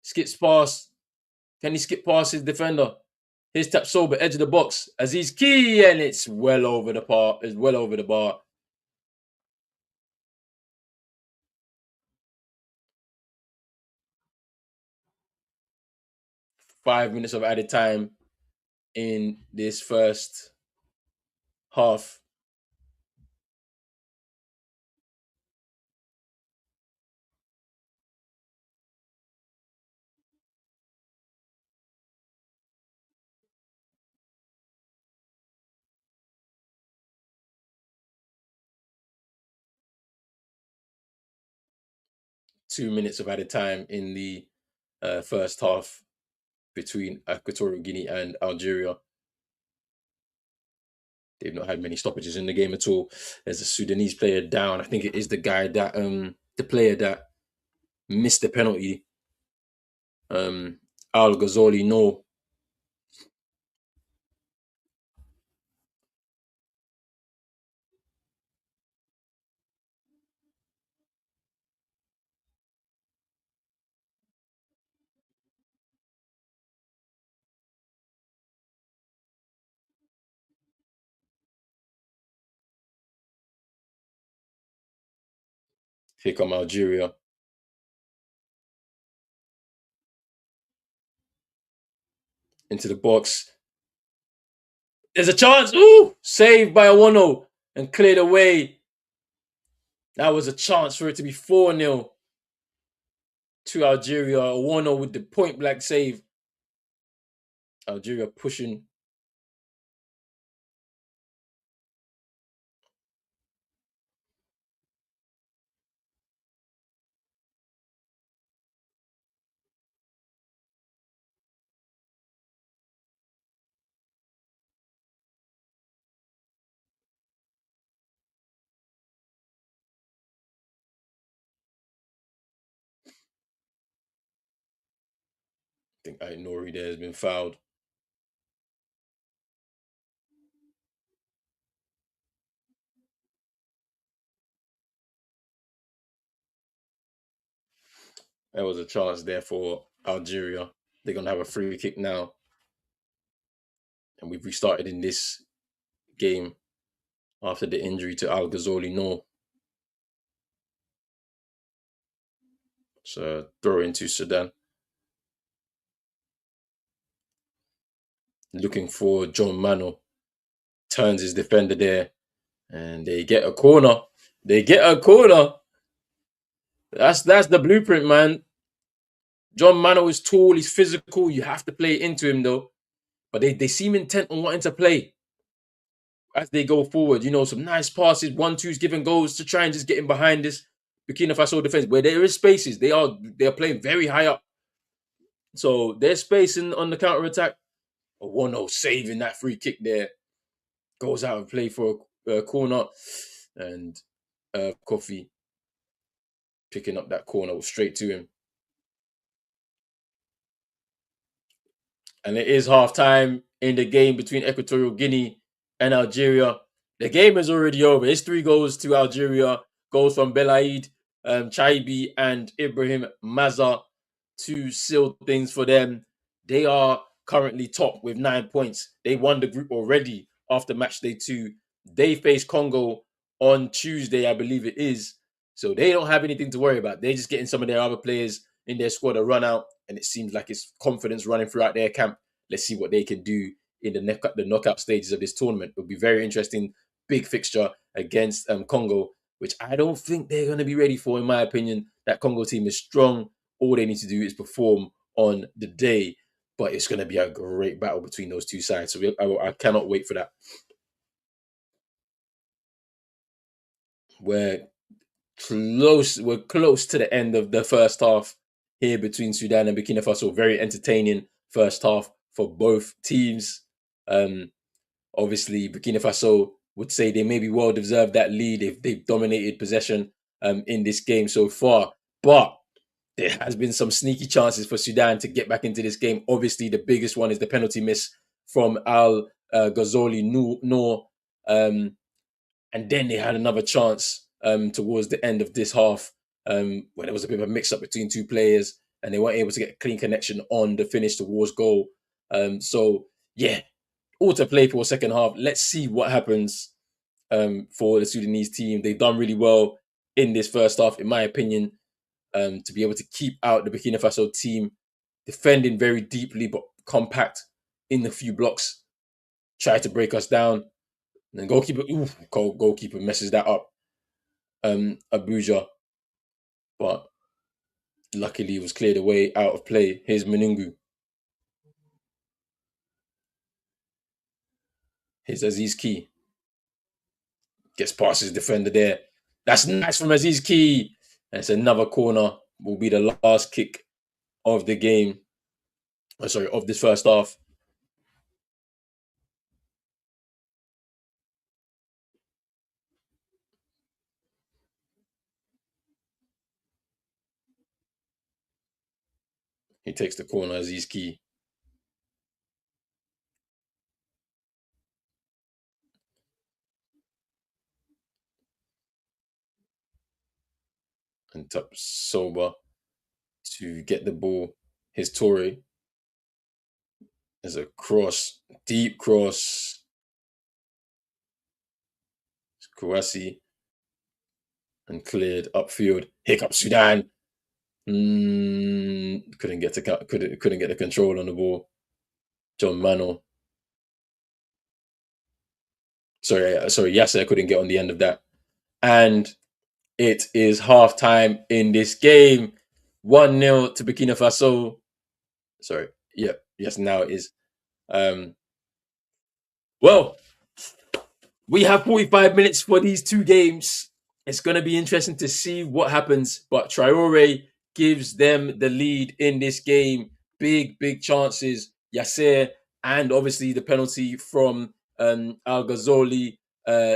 Skips past. Can he skip past his defender? Here's Tapsoba, edge of the box. Aziz Key, and it's well over the bar. It's well over the bar. .5 minutes of added time in this first half. .2 minutes of added time in the first half between Equatorial Guinea and Algeria. They've not had many stoppages in the game at all. There's a Sudanese player down. I think it is the guy that the player that missed the penalty. Al Ghazali, no. Here come Algeria into the box. There's a chance. Ooh, saved by Awono and cleared away. That was a chance for it to be 4-0 to Algeria. Awono with the point blank save. Algeria pushing. I think Nori there has been fouled. There was a chance there for Algeria. They're gonna have a free kick now, and we've restarted in this game after the injury to Al Ghazali. No, so throw into Sudan, looking for John Mano. Turns his defender there, and they get a corner. They get a corner. That's the blueprint, man. John Mano is tall, he's physical. You have to play into him though. But they seem intent on wanting to play as they go forward. You know, some nice passes, 1-2s, giving goals to try and just get in behind this Burkina Faso defense where there is spaces. They are playing very high up. So there's space on the counter attack. A 1-0 saving that free kick there. Goes out of play for a corner. And Kofi picking up that corner straight to him. And it is half time in the game between Equatorial Guinea and Algeria. The game is already over. It's 3 goals to Algeria. Goals from Belaid, Chaibi, and Ibrahim Maza to seal things for them. They are currently top with 9 points. They won the group already after match day 2. They face Congo on Tuesday, I believe it is. So they don't have anything to worry about. They're just getting some of their other players in their squad to run out, and it seems like it's confidence running throughout their camp. Let's see what they can do in the knockout stages of this tournament. It'll be very interesting. Big fixture against Congo, which I don't think they're going to be ready for, in my opinion. That Congo team is strong. All they need to do is perform on the day, but it's going to be a great battle between those two sides. So I cannot wait for that. We're We're close to the end of the first half here between Sudan and Burkina Faso. Very entertaining first half for both teams. Obviously, Burkina Faso would say they maybe well deserved that lead if they've dominated possession in this game so far. But there has been some sneaky chances for Sudan to get back into this game. Obviously, the biggest one is the penalty miss from Al Ghazali Noor. And then they had another chance towards the end of this half where there was a bit of a mix-up between two players and they weren't able to get a clean connection on the finish towards goal. So, yeah, all to play for second half. Let's see what happens for the Sudanese team. They've done really well in this first half, in my opinion, to be able to keep out the Burkina Faso team, defending very deeply but compact in the few blocks, try to break us down. And then goalkeeper messes that up. Abuja, but luckily it was cleared away out of play. Here's Menungu. Here's Aziz Key. Gets past his defender there. That's nice from Aziz Key. And it's another corner. Will be the last kick of the game. Of this first half. He takes the corner, Aziz Key. And top Soba to get the ball. His Torre. There's a cross, deep cross. It's Kouassi. And cleared upfield. Here comes Sudan. Couldn't get the control on the ball. John Mano. Sorry, Yasser couldn't get on the end of that. And it is half time in this game. 1-0 to Burkina Faso. Sorry. Yeah. Yes, now it is. Well, we have 45 minutes for these two games. It's going to be interesting to see what happens. But Traore gives them the lead in this game. Big chances. Yasser and obviously the penalty from Al Ghazali.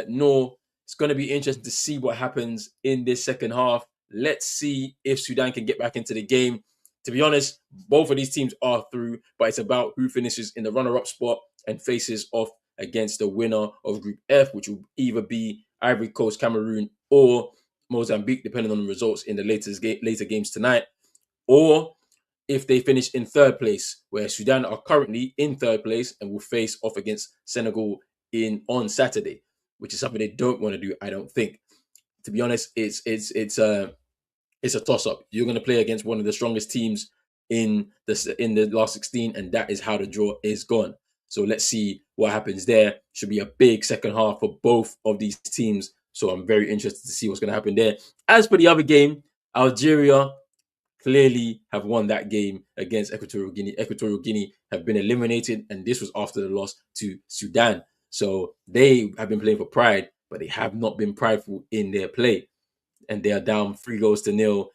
No, it's going to be interesting to see what happens in this second half. Let's see if Sudan can get back into the game. To be honest, both of these teams are through, but it's about who finishes in the runner-up spot and faces off against the winner of Group F, which will either be Ivory Coast, Cameroon, or Mozambique, depending on the results in the later games tonight. Or if they finish in third place, where Sudan are currently in third place and will face off against Senegal in on Saturday, which is something they don't want to do. I don't think. To be honest, it's a toss up. You're going to play against one of the strongest teams in the last 16, and that is how the draw is gone. So let's see what happens there. Should be a big second half for both of these teams. So I'm very interested to see what's going to happen there. As for the other game, Algeria clearly have won that game against Equatorial Guinea. Equatorial Guinea have been eliminated, and this was after the loss to Sudan. So they have been playing for pride, but they have not been prideful in their play, and they are down 3 goals to nil.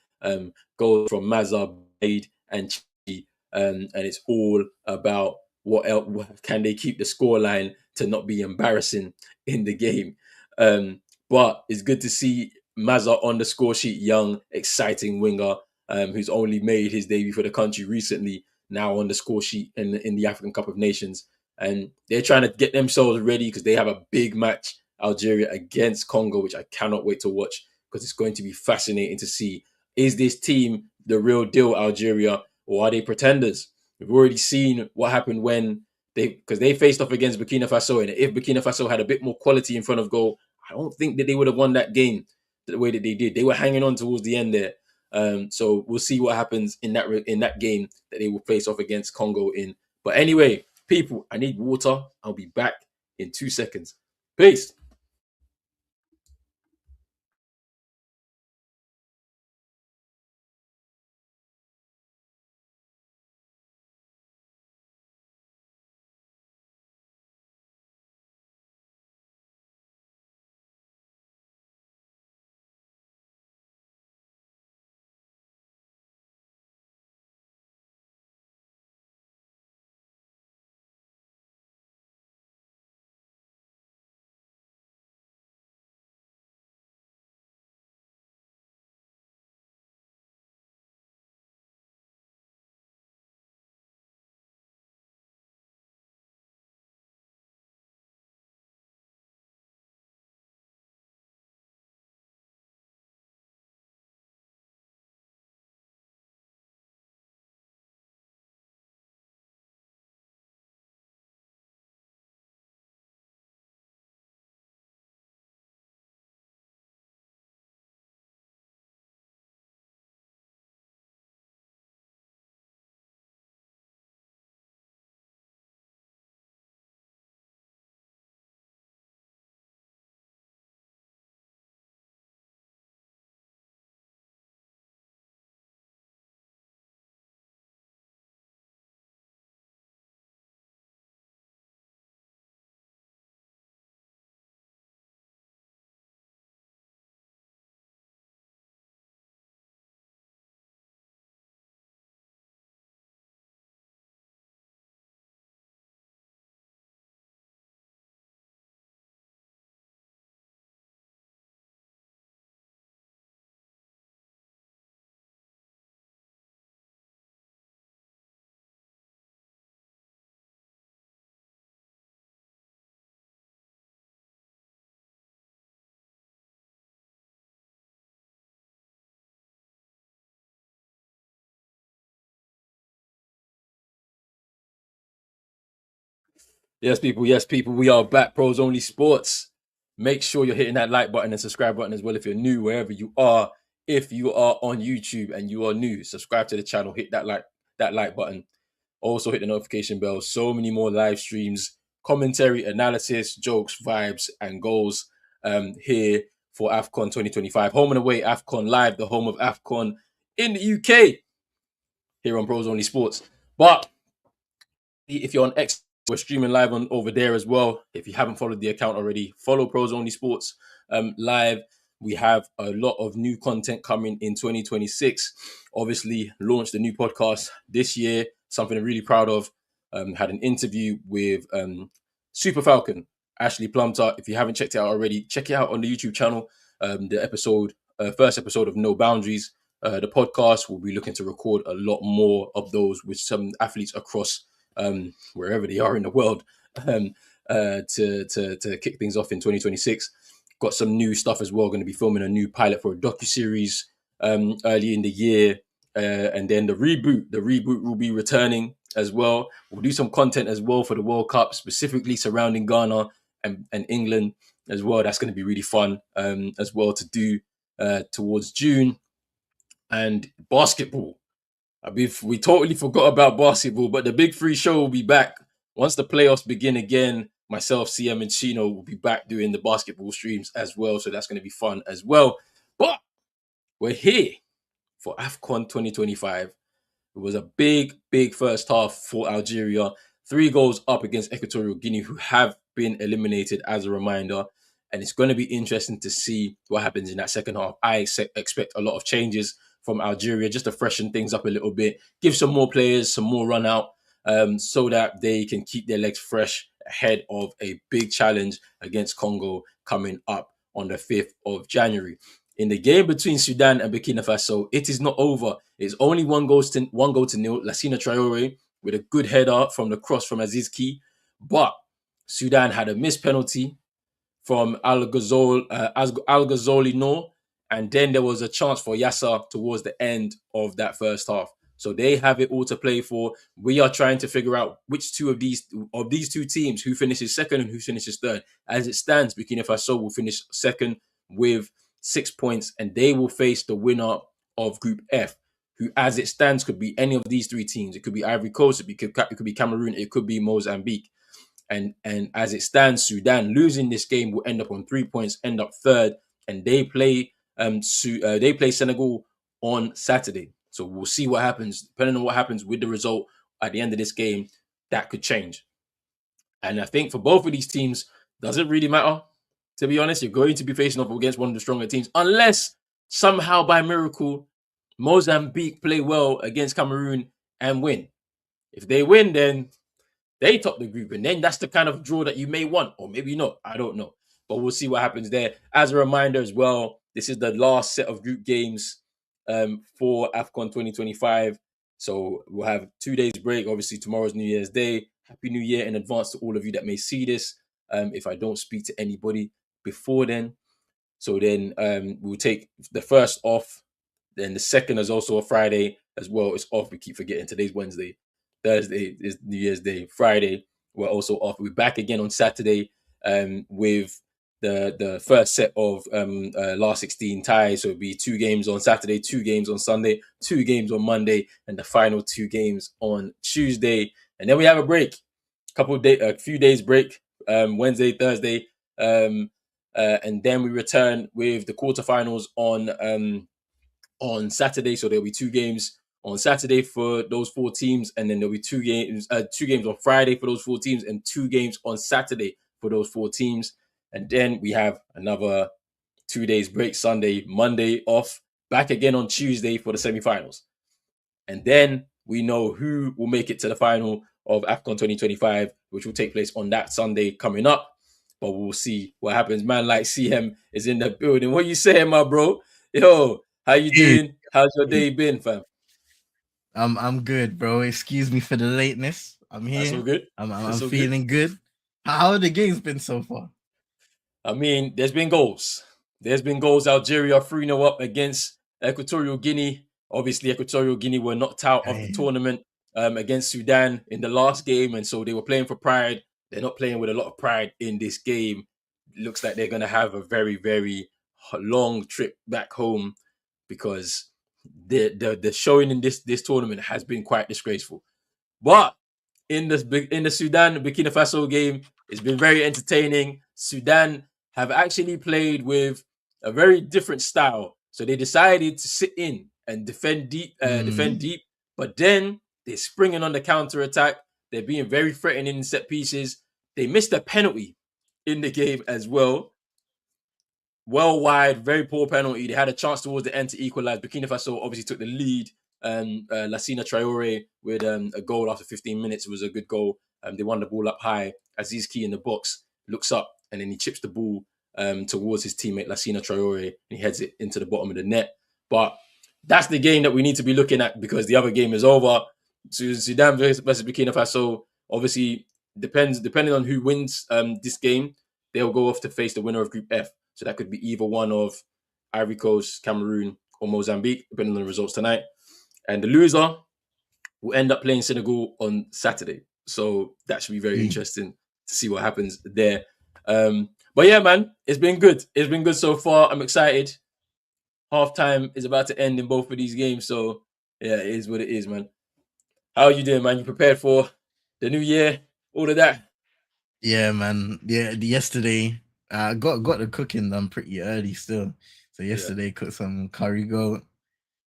Goals from Mazar, Bade, and Chi, and it's all about what else can they keep the scoreline to not be embarrassing in the game. But it's good to see Mazar on the score sheet, young, exciting winger who's only made his debut for the country recently, now on the score sheet in the African Cup of Nations. And they're trying to get themselves ready because they have a big match, Algeria against Congo, which I cannot wait to watch because it's going to be fascinating to see, is this team the real deal, Algeria, or are they pretenders? We've already seen what happened when because they faced off against Burkina Faso, and if Burkina Faso had a bit more quality in front of goal, I don't think that they would have won that game the way that they did. They were hanging on towards the end there. So we'll see what happens in that game that they will face off against Congo in. But anyway, people, I need water. I'll be back in 2 seconds. Peace. Yes, people, we are back. Pros Only Sports. Make sure you're hitting that like button and subscribe button as well if you're new, wherever you are. If you are on YouTube and you are new, subscribe to the channel, hit that like button. Also hit the notification bell. So many more live streams, commentary, analysis, jokes, vibes, and goals here for Afcon 2025. Home and away, Afcon Live, the home of Afcon in the UK, here on Pros Only Sports. But if you're on X, we're streaming live on over there as well. If you haven't followed the account already, follow Pros Only Sports live. We have a lot of new content coming in 2026. Obviously, launched a new podcast this year, something I'm really proud of. Had an interview with Super Falcon, Ashley Plumter. If you haven't checked it out already, check it out on the YouTube channel. First episode of No Boundaries. The podcast will be looking to record a lot more of those with some athletes across wherever they are in the world to kick things off in 2026. Got some new stuff as well. Going to be filming a new pilot for a docuseries early in the year and then the reboot will be returning as well. We'll do some content as well for the World Cup, specifically surrounding Ghana and England as well. That's going to be really fun as well to do towards June. And basketball. We totally forgot about basketball, but the Big Three show will be back once the playoffs begin again. Myself, CM, and Chino will be back doing the basketball streams as well, so that's going to be fun as well. But we're here for Afcon 2025. It was a big, big first half for Algeria. 3 goals up against Equatorial Guinea, who have been eliminated as a reminder. And it's going to be interesting to see what happens in that second half. I expect a lot of changes from Algeria just to freshen things up a little bit, give some more players some more run out so that they can keep their legs fresh ahead of a big challenge against Congo coming up on the 5th of January. In the game between Sudan and Burkina Faso, it is not over. It's only one goal to nil. Lassina Traore with a good header from the cross from Aziz Ki. But Sudan had a missed penalty from Al Ghazoli No, and then there was a chance for Yasser towards the end of that first half. So they have it all to play for. We are trying to figure out which two of these two teams, who finishes second and who finishes third. As it stands, Burkina Faso will finish second with 6 points, and they will face the winner of Group F, who, as it stands, could be any of these 3 teams. It could be Ivory Coast, it could be Cameroon, it could be Mozambique. And as it stands, Sudan losing this game will end up on 3 points, end up third, and they play Senegal on Saturday. So we'll see what happens. Depending on what happens with the result at the end of this game, that could change. And I think for both of these teams, doesn't really matter. To be honest, you're going to be facing off against one of the stronger teams, unless somehow by miracle Mozambique play well against Cameroon and win. If they win, then they top the group, and then that's the kind of draw that you may want, or maybe not. I don't know, but we'll see what happens there. As a reminder as well, this is the last set of group games for Afcon 2025. So we'll have 2 days break. Obviously, tomorrow's New Year's Day. Happy New Year in advance to all of you that may see this. If I don't speak to anybody before then, so then we'll take the first off. Then the second is also a Friday as well. It's off. We keep forgetting today's Wednesday. Thursday is New Year's Day. Friday, we're also off. We're back again on Saturday with the first set of last 16 ties. So it'll be 2 games on Saturday, 2 games on Sunday, 2 games on Monday, and the final 2 games on Tuesday. And then we have a break, a few days break, Wednesday, Thursday, and then we return with the quarterfinals on Saturday. So there'll be 2 games on Saturday for those 4 teams, and then there'll be 2 games on Friday for those 4 teams, and 2 games on Saturday for those 4 teams. And then we have another 2 days break, Sunday, Monday off, back again on Tuesday for the semifinals. And then we know who will make it to the final of Afcon 2025, which will take place on that Sunday coming up. But we'll see what happens. Man like CM is in the building. What you saying, my bro? Yo, how you doing? How's your day been, fam? I'm good, bro. Excuse me for the lateness. I'm here. That's all good. I'm feeling good. How have the games been so far? I mean, there's been goals. Algeria 3-0 up against Equatorial Guinea. Obviously, Equatorial Guinea were knocked out of the tournament against Sudan in the last game, and so they were playing for pride. They're not playing with a lot of pride in this game. It looks like they're going to have a very, very long trip back home, because the showing in this tournament has been quite disgraceful. But in the Sudan Burkina Faso game, it's been very entertaining. Sudan have actually played with a very different style, so they decided to sit in and defend deep. But then they're springing on the counter attack. They're being very threatening in set pieces. They missed a penalty in the game as well. Well wide, very poor penalty. They had a chance towards the end to equalize. Burkina Faso obviously took the lead. Lassina Traore with a goal after 15 minutes. It was a good goal. They won the ball up high. Aziz Ki in the box looks up, and then he chips the ball towards his teammate Lassina Traore, and he heads it into the bottom of the net. But that's the game that we need to be looking at, because the other game is over. Sudan versus Burkina Faso, obviously, depending on who wins this game, they'll go off to face the winner of Group F. So that could be either one of Ivory Coast, Cameroon, or Mozambique, depending on the results tonight. and the loser will end up playing Senegal on Saturday. So that should be very interesting to see what happens there. But yeah, man, it's been good. It's been good so far. I'm excited. Halftime is about to end in both of these games, so yeah, it is what it is, man. How are you doing, man? You prepared for the new year? All of that? Yeah, man. Yeah, yesterday I got the cooking done pretty early still. So Yeah. yesterday cooked some curry goat,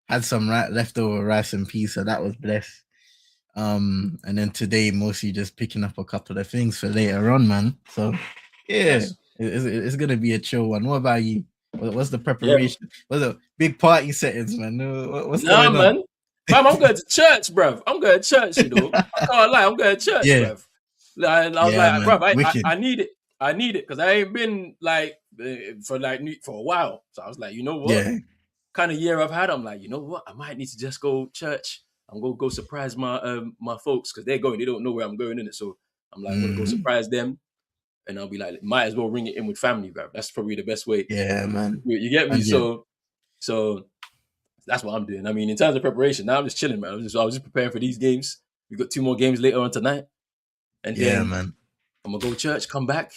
had some leftover rice and peas, so that was blessed. And then today mostly just picking up a couple of things for later on, man. So yeah, Nice. it's gonna be a chill one. What about you? What's the Yeah. preparation? What's the big party settings, man? What's Nah, going on? man. Fam, I'm going to church, bruv. I'm going to church, you know. I can't lie. I'm going to church, Yeah, bruv. I was yeah, like, bruv, man. Wicked. I need it. I need it because I ain't been like for a while. So I was like, you know what? Yeah. Kind of year I've had. I'm like, you know what? I might need to just go church. I'm gonna go surprise my folks because they're going. They don't know where I'm going in it. So I'm like, I'm gonna go Mhm. surprise them, and I'll be like, might as well ring it in with family, bruv. That's probably the best way. Yeah, man. You get me? And yeah, So that's what I'm doing. I mean, in terms of preparation, now I'm just chilling, man. I was just preparing for these games. We got 2 more games later on tonight, and yeah, then man. I'm gonna go to church, come back,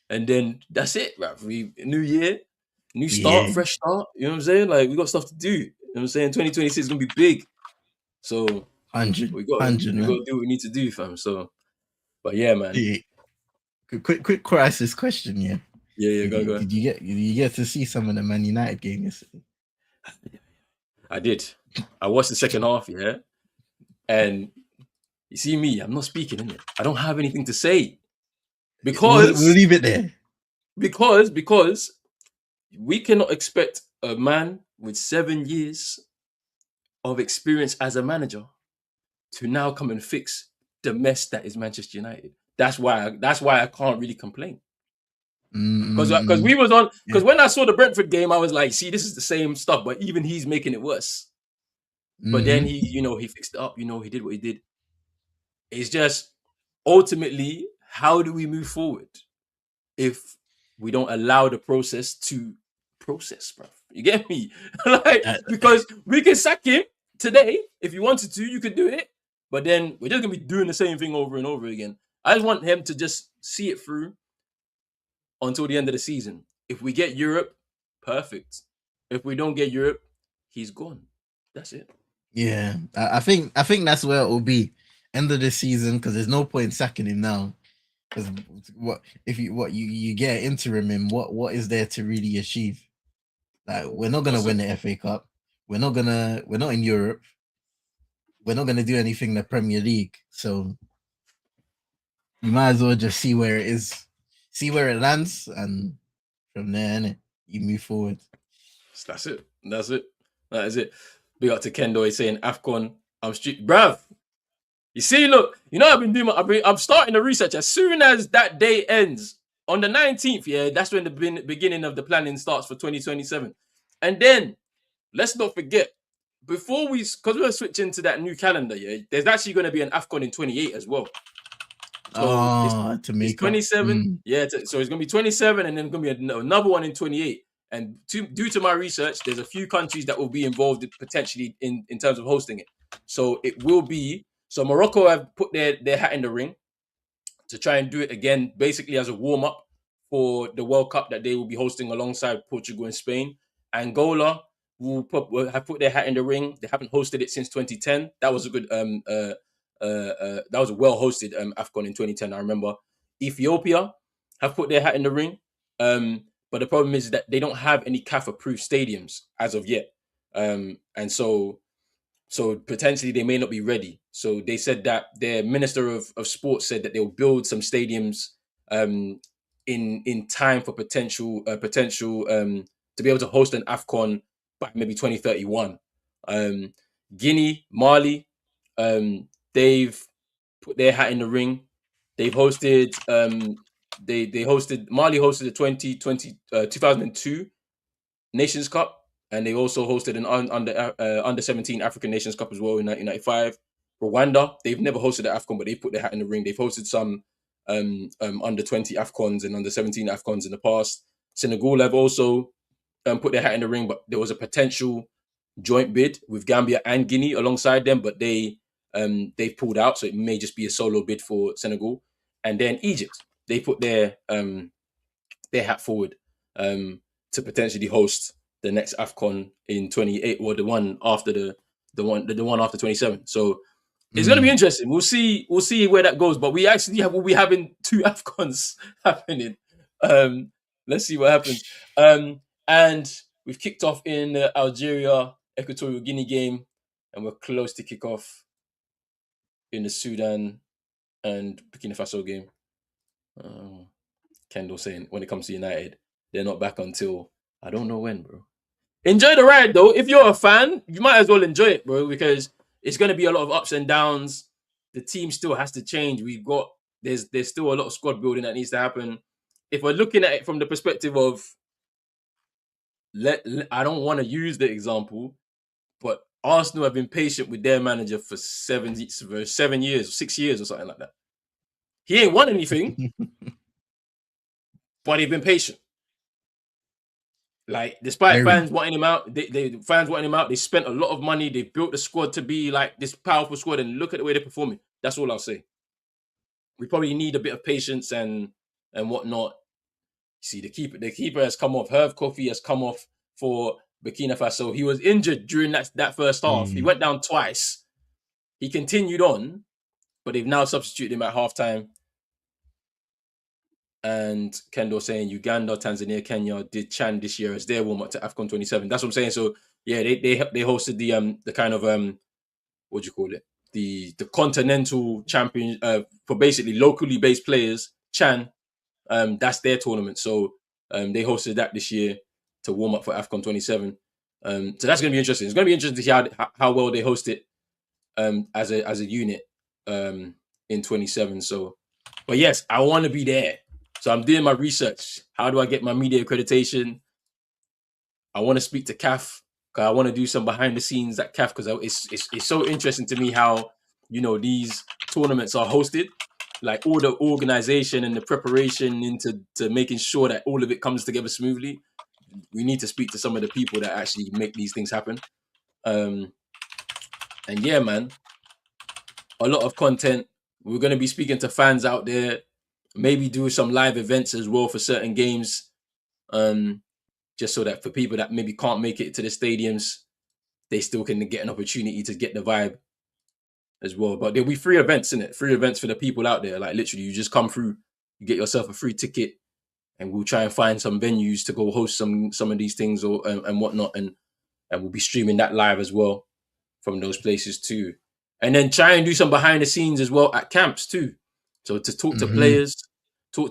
and then that's it, bruv. New year, new start, Yeah, fresh start. You know what I'm saying? Like we got stuff to do. You know what I'm saying? 2026 is gonna be big. So 100, we got 100, we got man. to do what we need to do, fam. So, but yeah, man. Yeah. Quick crisis question, yeah. Yeah, go. Did you get to see some of the Man United game yesterday? I did. I watched the second half, yeah, and you see me. I'm not speaking in it. I don't have anything to say We'll because leave it there. because we cannot expect a man with 7 years of experience as a manager to now come and fix the mess that is Manchester United. That's why I can't really complain. Because Mm-mm-mm. we was on Yeah. because when I saw the Brentford game, I was like, see, this is the same stuff, but even he's making it worse. But then Mm-hmm. he fixed it up, he did what he did. It's just ultimately, how do we move forward if we don't allow the process to process, bro? You get me? Like, Uh, because we can sack him today if you wanted to, you could do it. But then we're just gonna be doing the same thing over and over again. I just want him to just see it through until the end of the season. If we get Europe, perfect. If we don't get Europe, he's gone. That's it. yeah, I think that's where it will be end of the season because there's no point sacking him now. Because what you get interim in what is there to really achieve? Like we're not gonna What's win it? the FA Cup. We're not in Europe. We're not gonna do anything in the Premier League. So you might as well just see where it is, see where it lands, and from there, innit, you move forward. That's it. That's it. That is it. Big up to Kendo. He's saying Afcon. I'm street, bruv. You see, look. I've been doing. I'm starting the research as soon as that day ends on the 19th. Yeah, that's when the beginning of the planning starts for 2027. And then let's not forget before because we're switching to that new calendar. Yeah, there's actually going to be an Afcon in 28 as well. So Oh, to it's make up. 27. Yeah, so it's gonna be 27, and then gonna be another one in 28. And due to my research, there's a few countries that will be involved potentially in terms of hosting it. So it will be Morocco have put their hat in the ring to try and do it again, basically as a warm up for the World Cup that they will be hosting alongside Portugal and Spain. Angola will have put their hat in the ring. They haven't hosted it since 2010. That was a good that was a well hosted Afcon in 2010. I remember. Ethiopia have put their hat in the ring, but the problem is that they don't have any CAF approved stadiums as of yet, and so potentially they may not be ready. So they said that their minister of sports said that they'll build some stadiums in time for potential to be able to host an Afcon by maybe 2031. Guinea, Mali, they've put their hat in the ring. They've hosted they hosted Mali hosted the 2002 Nations Cup, and they also hosted an under 17 African Nations Cup as well in 1995. Rwanda, they've never hosted the Afcon, but they've put their hat in the ring. They've hosted some under 20 Afcons and under 17 Afcons in the past. Senegal have also put their hat in the ring, but there was a potential joint bid with Gambia and Guinea alongside them, but they've pulled out, so it may just be a solo bid for Senegal. And then Egypt, they put their hat forward to potentially host the next Afcon in 28, or the one after the one after 27. So it's going to be interesting. We'll see where that goes. But we'll be having 2 Afcons happening. Let's see what happens. And we've kicked off in the Algeria Equatorial Guinea game, and we're close to kick off in the Sudan and Burkina Faso game. Kendall saying when it comes to United, they're not back until I don't know when, bro. Enjoy the ride though. If you're a fan, you might as well enjoy it, bro, because it's going to be a lot of ups and downs. The team still has to change. There's still a lot of squad building that needs to happen. If we're looking at it from the perspective of I don't want to use the example, but Arsenal have been patient with their manager for 7 years, 6 years or something like that. He ain't won anything, but they've been patient. Like, despite fans wanting him out, they spent a lot of money. They built the squad to be like this powerful squad, and look at the way they're performing. That's all I'll say. We probably need a bit of patience and whatnot. See, the keeper has come off. Herve Kofi has come off for Burkina Faso. He was injured during that first half. He went down twice. He continued on, but they've now substituted him at halftime. And Kendall saying Uganda, Tanzania, Kenya did Chan this year as their warm up to Afcon 27. That's what I'm saying. So yeah, they hosted the kind of what do you call it? The continental champion for basically locally based players. Chan, that's their tournament. So they hosted that this year to warm up for Afcon 27. So that's going to be interesting. It's going to be interesting to see how well they host it as a unit in 27. So, but yes, I want to be there. So I'm doing my research. How do I get my media accreditation? I want to speak to CAF because I want to do some behind the scenes at CAF because it's so interesting to me how, you know, these tournaments are hosted, like all the organization and the preparation into making sure that all of it comes together smoothly. We need to speak to some of the people that actually make these things happen. And yeah, man, a lot of content. We're going to be speaking to fans out there. Maybe do some live events as well for certain games, just so that for people that maybe can't make it to the stadiums, they still can get an opportunity to get the vibe as well. But there'll be free events, innit? Free events for the people out there. Like literally, you just come through, you get yourself a free ticket, and we'll try and find some venues to go host some of these things or and whatnot, and we'll be streaming that live as well from those places too. And then try and do some behind the scenes as well at camps too. So to talk to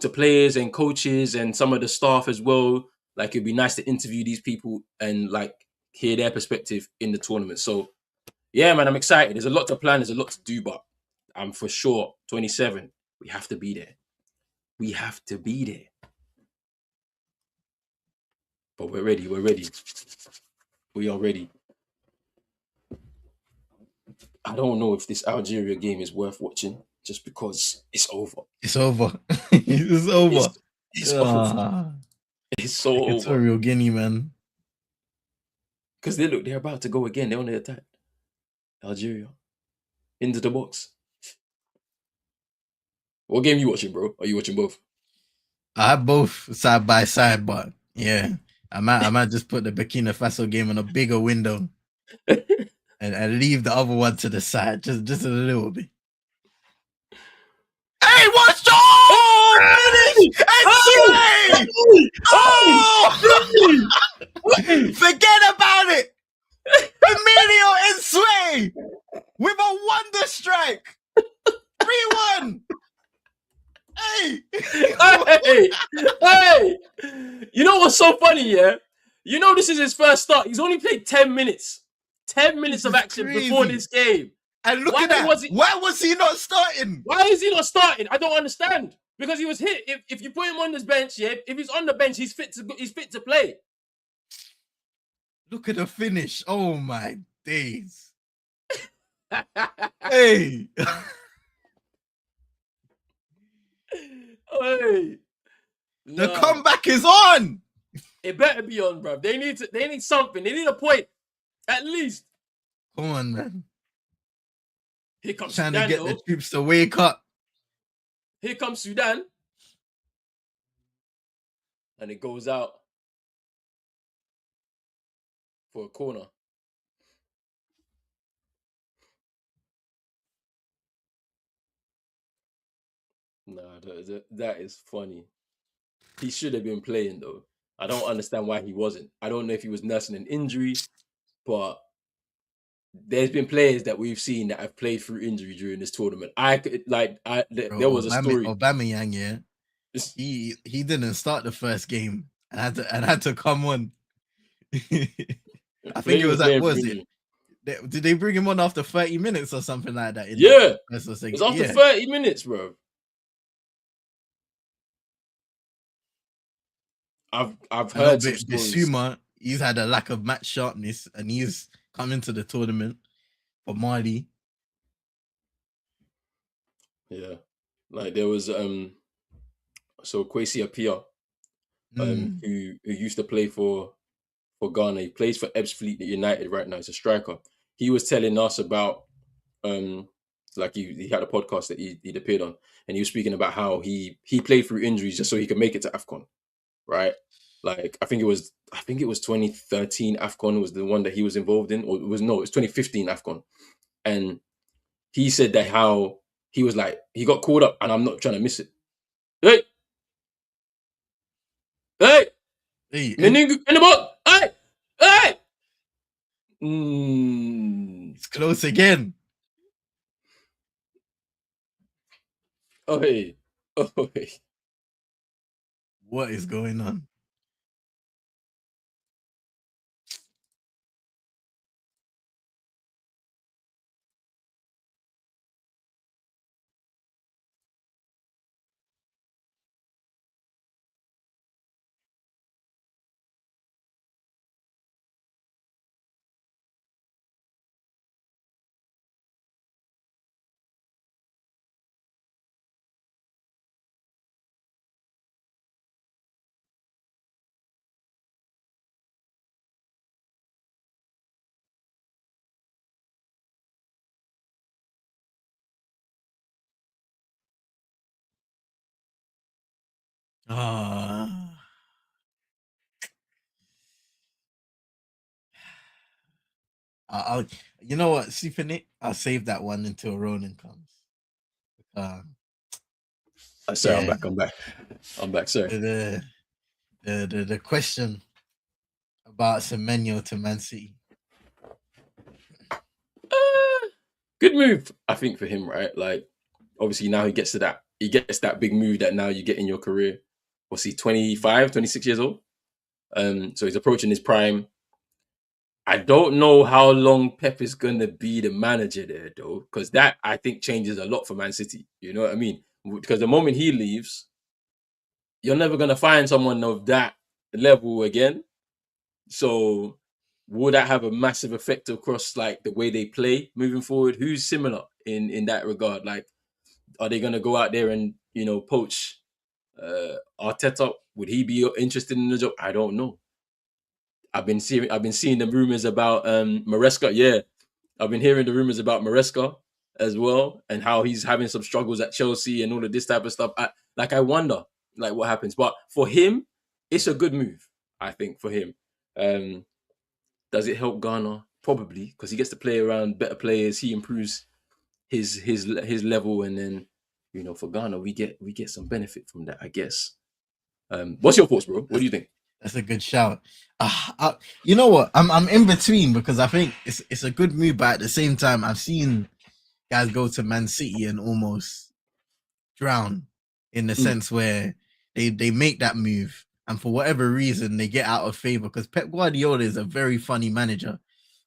players and coaches and some of the staff as well. Like it'd be nice to interview these people and like hear their perspective in the tournament. So yeah, man, I'm excited. There's a lot to plan. There's a lot to do, but I'm for sure 27. We have to be there. We have to be there. But we're ready. We're ready. We are ready. I don't know if this Algeria game is worth watching just because it's over. It's over. It's over. It's over. It's so over. Equatorial Guinea, man. Because they're about to go again. They're on the attack. Algeria. Into the box. What game you watching, bro? Are you watching both? I have both side by side, but yeah. I might just put the Burkina Faso game on a bigger window. and leave the other one to the side, just a little bit. Hey, watch the finish and Sway! Forget about it. Emilio and Sway with a wonder strike. 3-1. Hey, you know what's so funny? Yeah, you know this is his first start. He's only played 10 minutes. 10 minutes of action before this game. And look at that. Why was he not starting? Why is he not starting? I don't understand. Because he was hit. If you put him on this bench, yeah, if he's on the bench, he's fit to play. Look at the finish. Oh my days. Hey. Hey. The comeback is on. It better be on, bro. They need something. They need a point. At least. Come on, man. Here comes Trying to Sudan, get the though. troops to wake up. Here comes Sudan. And it goes out for a corner. Nah, that is funny. He should have been playing, though. I don't understand why he wasn't. I don't know if he was nursing an injury, but there's been players that we've seen that have played through injury during this tournament. Bro, There was a story. Aubameyang, yeah. He didn't start the first game and had to come on. I think it was like, what was it? Did they bring him on after 30 minutes or something like that? Yeah, it was after 30 minutes, bro. I've heard some stories. Bissouma, he's had a lack of match sharpness and he's come into the tournament for Mali. Yeah, like there was so Kwesi Appiah, who used to play for Ghana. He plays for Ebbsfleet United right now. He's a striker. He was telling us about like he had a podcast that he'd appeared on, and he was speaking about how he played through injuries just so he could make it to Afcon, right? Like I think it was 2013 Afcon was the one that he was involved in, or it was 2015 Afcon, and he said that how he was like he got called up, and I'm not trying to miss it. Hey, Meningu in the boat. Hey. It's close again. Oh hey. What is going on? I'll you know what, sleeping it. I'll save that one until Ronan comes. Sorry, yeah. I'm back. Sorry. The question about Semenyo to Man City. Good move, I think, for him, right? Like, obviously now he gets that big move that now you get in your career. Was he 25, 26 years old? So he's approaching his prime. I don't know how long Pep is gonna be the manager there, though, because that I think changes a lot for Man City. You know what I mean? Because the moment he leaves, you're never gonna find someone of that level again. So will that have a massive effect across like the way they play moving forward? Who's similar in that regard? Like, are they gonna go out there and poach Arteta? Would he be interested in the job? I don't know. I've been seeing the rumors about Maresca. Yeah, I've been hearing the rumors about Maresca as well, and how he's having some struggles at Chelsea and all of this type of stuff. I wonder like what happens. But for him, it's a good move, I think, for him. Does it help Ghana? Probably, because he gets to play around better players. He improves his level, and then for Ghana, we get some benefit from that, I guess. What's your thoughts, bro? What do you think? That's a good shout. You know what? I'm in between because I think it's a good move, but at the same time, I've seen guys go to Man City and almost drown in the sense where they make that move and for whatever reason they get out of favor, because Pep Guardiola is a very funny manager.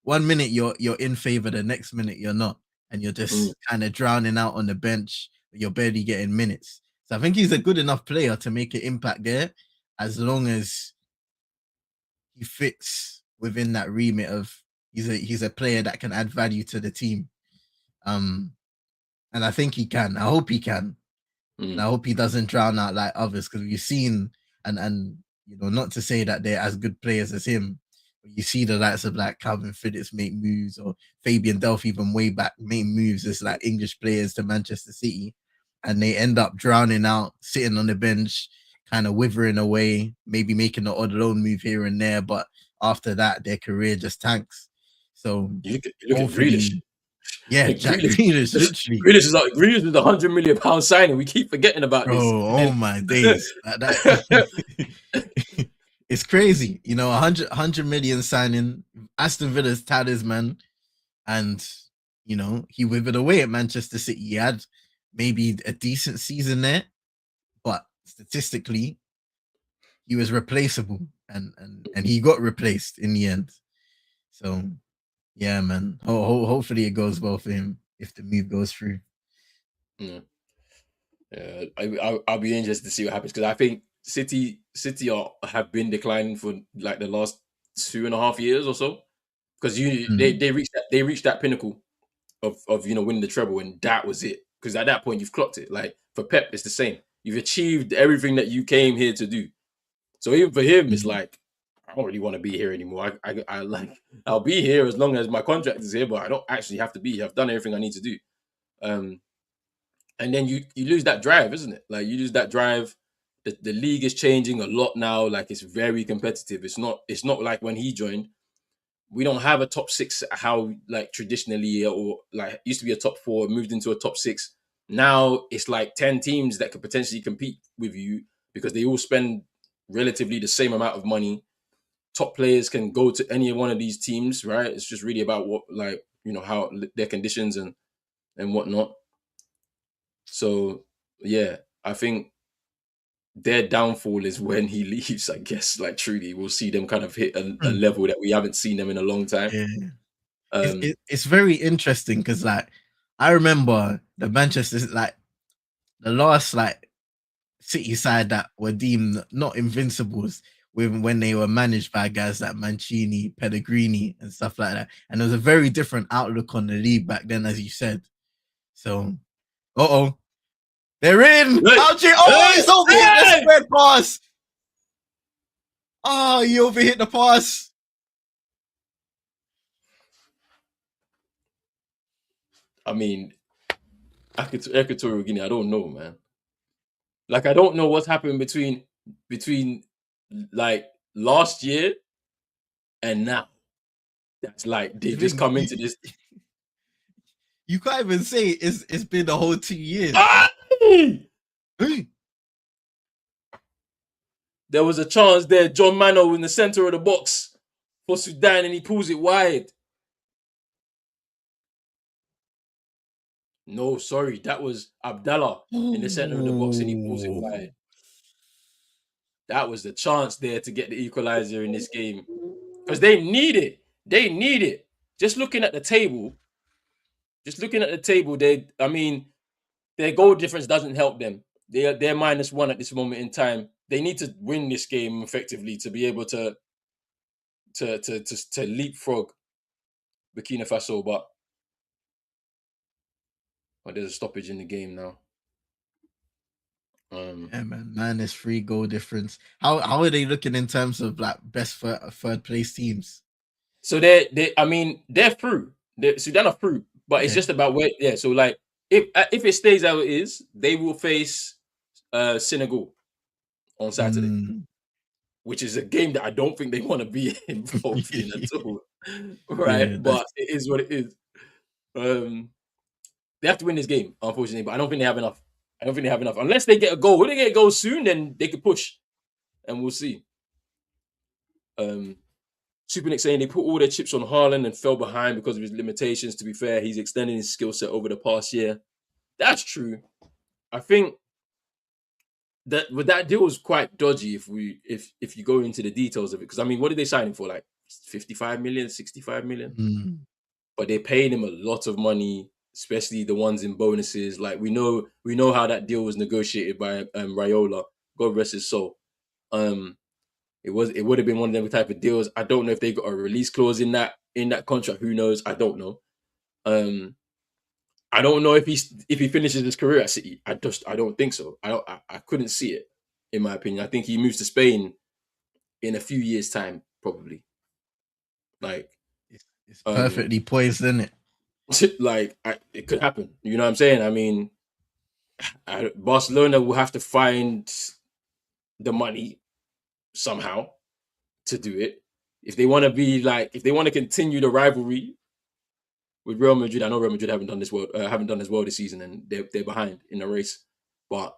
One minute you're in favor, the next minute you're not, and you're just kind of drowning out on the bench. You're barely getting minutes. So I think he's a good enough player to make an impact there, as long as he fits within that remit of he's a player that can add value to the team. And I think he can. I hope he can. And I hope he doesn't drown out like others, because we've seen and not to say that they're as good players as him, You see the likes of like Calvin Phillips make moves, or Fabian Delph even way back make moves as like English players to Manchester City, and they end up drowning out, sitting on the bench, kind of withering away, maybe making an odd loan move here and there, but after that, their career just tanks. So You look at Grealish. hopefully, yeah, Jack Grealish, Grealish, literally. Grealish is £100 million signing. We keep forgetting about this. Bro, oh And my days. It's crazy. You know, 100 million signing. Aston Villa's talisman. And, you know, he withered away at Manchester City. He had maybe a decent season there, but statistically, he was replaceable. And he got replaced in the end. So yeah, man. Hopefully it goes well for him if the move goes through. Yeah. I'll be interested to see what happens, because I think City have been declining for like the last 2.5 years or so, because they reached that pinnacle of winning the treble, and that was it. Because at that point you've clocked it. Like for Pep, it's the same. You've achieved everything that you came here to do. So even for him, it's like, I don't really want to be here anymore. I like, I'll be here as long as my contract is here, but I don't actually have to be here. I've done everything I need to do. And then you lose that drive, isn't it? Like you lose that drive. The league is changing a lot now. Like it's very competitive. It's not like when he joined. We don't have a top six how like traditionally, or like used to be a top four, moved into a top six. Now it's like 10 teams that could potentially compete with you, because they all spend relatively the same amount of money. Top players can go to any one of these teams, right? It's just really about what, like, how their conditions and whatnot. So yeah, I think their downfall is when he leaves, I guess. Like truly, we'll see them kind of hit a level that we haven't seen them in a long time. Yeah. It's very interesting because like I remember the Manchester, like the last like City side that were deemed not invincibles when they were managed by guys like Mancini, Pellegrini, and stuff like that. And there was a very different outlook on the league back then, as you said. So, they're in. Hey, Algeria. He's overhit the square pass. Oh, he overhit the pass. I mean, Equatorial Guinea, I don't know, man. Like, I don't know what's happened between like last year and now. That's like they just come into this. You can't even say it's been the whole 2 years. There was a chance there, John Mano in the center of the box for Sudan, and he pulls it wide. No, sorry, that was Abdallah in the center of the box, and he pulls it wide. That was the chance there to get the equalizer in this game, because they need it. They need it. Just looking at the table, I mean, their goal difference doesn't help them. They're -1 at this moment in time. They need to win this game effectively to be able to leapfrog Burkina Faso, but there's a stoppage in the game now. Yeah, man, -3 goal difference. How are they looking in terms of like best third place teams? So they're through. Sudan are through, but it's just about where. Yeah, so like if it stays how it is, they will face Senegal on Saturday, which is a game that I don't think they want to be involved in at all. Right, yeah, but it is what it is. They have to win this game, unfortunately, but I don't think they have enough. Unless they get a goal. If they get a goal soon, then they could push, and we'll see. Super Nick saying they put all their chips on Haaland and fell behind because of his limitations. To be fair, he's extending his skill set over the past year. That's true. I think that deal was quite dodgy if you go into the details of it. Because I mean, what did they sign him for? Like 55 million, 65 million? But they're paying him a lot of money, especially the ones in bonuses. Like we know how that deal was negotiated by Raiola. God rest his soul. It would have been one of them type of deals. I don't know if they got a release clause in that contract. Who knows? I don't know. I don't know if he finishes his career at City. I don't think so. I couldn't see it, in my opinion. I think he moves to Spain in a few years' time, probably. Like, It's perfectly poised, isn't it? like it could happen. You know what I'm saying? I mean, Barcelona will have to find the money somehow to do it if they want to be like if they want to continue the rivalry with Real Madrid. I know Real Madrid haven't done as well this season, and they're behind in the race. But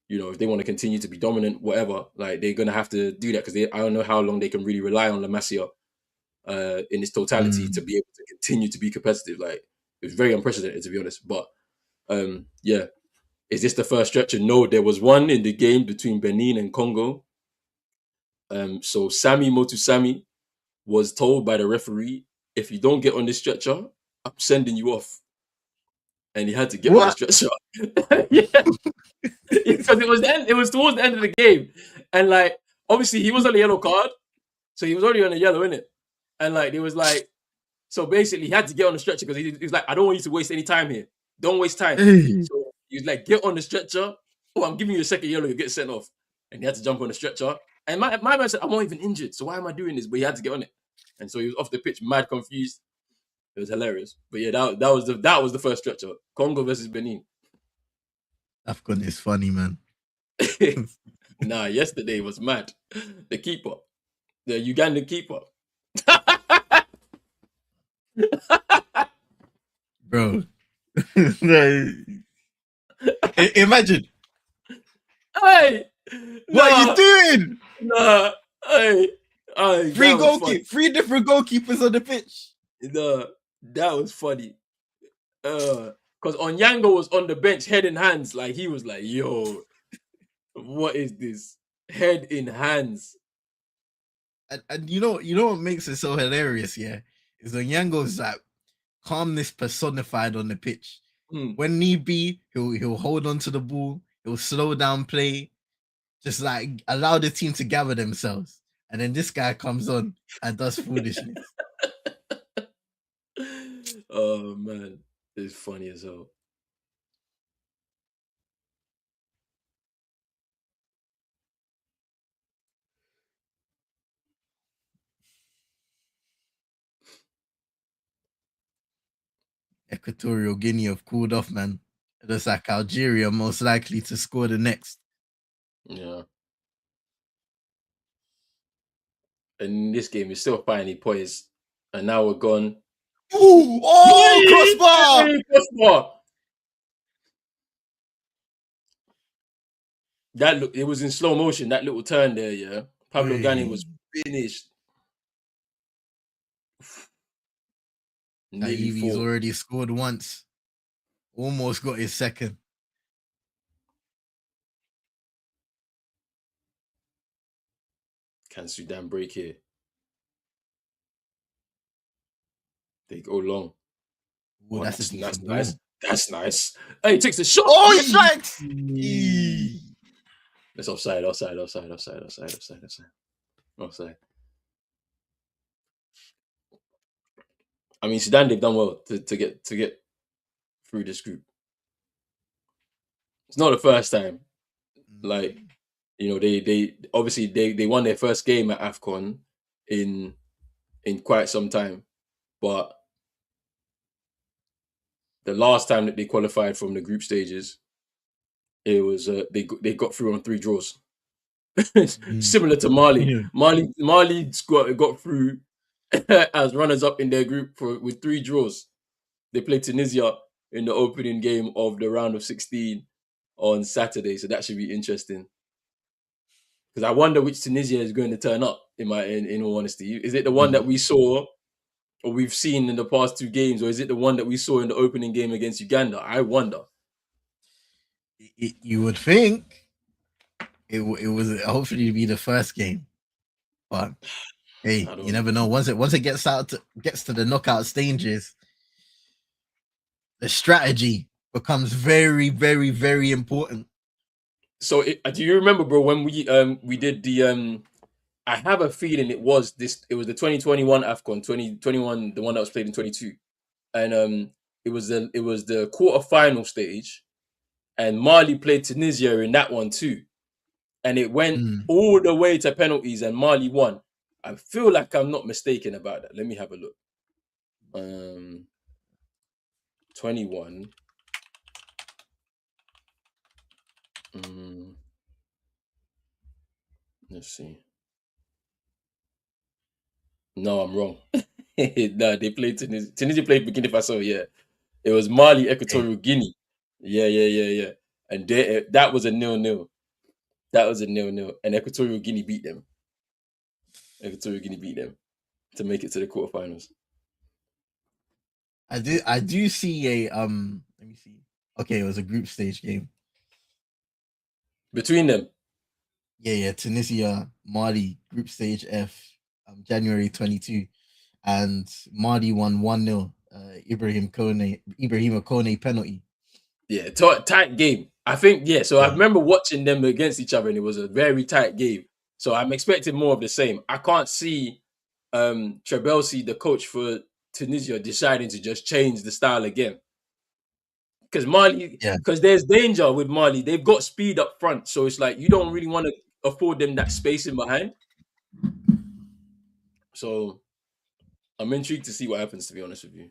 you know, if they want to continue to be dominant, whatever, like they're gonna have to do that because I don't know how long they can really rely on La Masia in its totality to be able to continue to be competitive. Like it's very unprecedented, to be honest. But yeah, is this the first stretcher? No, there was one in the game between Benin and Congo. So Sami Motusami was told by the referee, if you don't get on this stretcher, I'm sending you off. And he had to get on the What? stretcher. Yeah. Because it was towards the end of the game. And like obviously he was on a yellow card. So he was already on a yellow, innit? And like it was like so basically he had to get on the stretcher because he was like, I don't want you to waste any time here. Don't waste time. Hey. So he was like, get on the stretcher. Oh, I'm giving you a second yellow, you get sent off. And he had to jump on the stretcher. And my man said, I'm not even injured. So why am I doing this? But he had to get on it. And so he was off the pitch, mad confused. It was hilarious. But yeah, that was the first stretcher. Congo versus Benin. Afcon is funny, man. Nah, yesterday was mad. The keeper. The Ugandan keeper. Bro. Imagine. Hey! What are you doing? Nah. Hey. Three different goalkeepers on the pitch. Nah, that was funny. Because Onyango was on the bench, head in hands. Like he was like, yo, what is this? Head in hands. And you know what makes it so hilarious, yeah? Is Onyango's like calmness personified on the pitch. When need be, he'll hold on to the ball, he'll slow down play, just like allow the team to gather themselves. And then this guy comes on and does foolishness. Oh man, it's funny as hell. Equatorial Guinea have cooled off, man. It looks like Algeria most likely to score the next. Yeah. And in this game, we're still finally poised. And now we're gone. Ooh, oh, crossbar! Crossbar! It was in slow motion, that little turn there, yeah. Pablo Gani was finished. He's already scored once. Almost got his second. Can Sudan break here? They go long. Ooh, that's nice. That's nice. Hey, he takes the shot. Oh, he strikes! It's offside. I mean, Sudan, they've done well to get through this group. It's not the first time. Like, you know, they obviously they won their first game at Afcon in quite some time, but the last time that they qualified from the group stages, it was they got through on 3 draws. Similar to Mali. Yeah. Mali got through as runners up in their group with 3 draws. They played Tunisia in the opening game of the round of 16 on Saturday, so that should be interesting. Because I wonder which Tunisia is going to turn up. In all honesty, is it the one that we saw or we've seen in the past 2 games, or is it the one that we saw in the opening game against Uganda? I wonder. You would think it was hopefully to be the first game, but hey, you never know. Once it gets to the knockout stages, the strategy becomes very, very, very important. So, do you remember, bro, when we did the I have a feeling it was the 2021 Afcon, 2021, the one that was played in 22, and it was the quarterfinal stage, and Mali played Tunisia in that one too, and it went all the way to penalties, and Mali won. I feel like I'm not mistaken about that. Let me have a look. 21. Let's see. No, I'm wrong. No, they played Tunisia. Tunisia played Burkina Faso. Yeah, it was Mali, Okay. Equatorial Guinea. Yeah. And that was a 0-0. That was a 0-0, and Equatorial Guinea beat them. Equatorial Guinea beat them to make it to the quarterfinals. I do see a let me see. Okay, it was a group stage game. Between them, Yeah, Tunisia, Mali, group stage F, January 22. And Mali won 1-0. Ibrahim Kone penalty. yeah, tight game. I think, yeah. So I Yeah. remember watching them against each other, and it was a very tight game. So I'm expecting more of the same. I can't see Trebelsi, the coach for Tunisia, deciding to just change the style again. Because Mali, Yeah. because there's danger with Mali. They've got speed up front, so it's like you don't really want to afford them that space in behind. So I'm intrigued to see what happens. To be honest with you,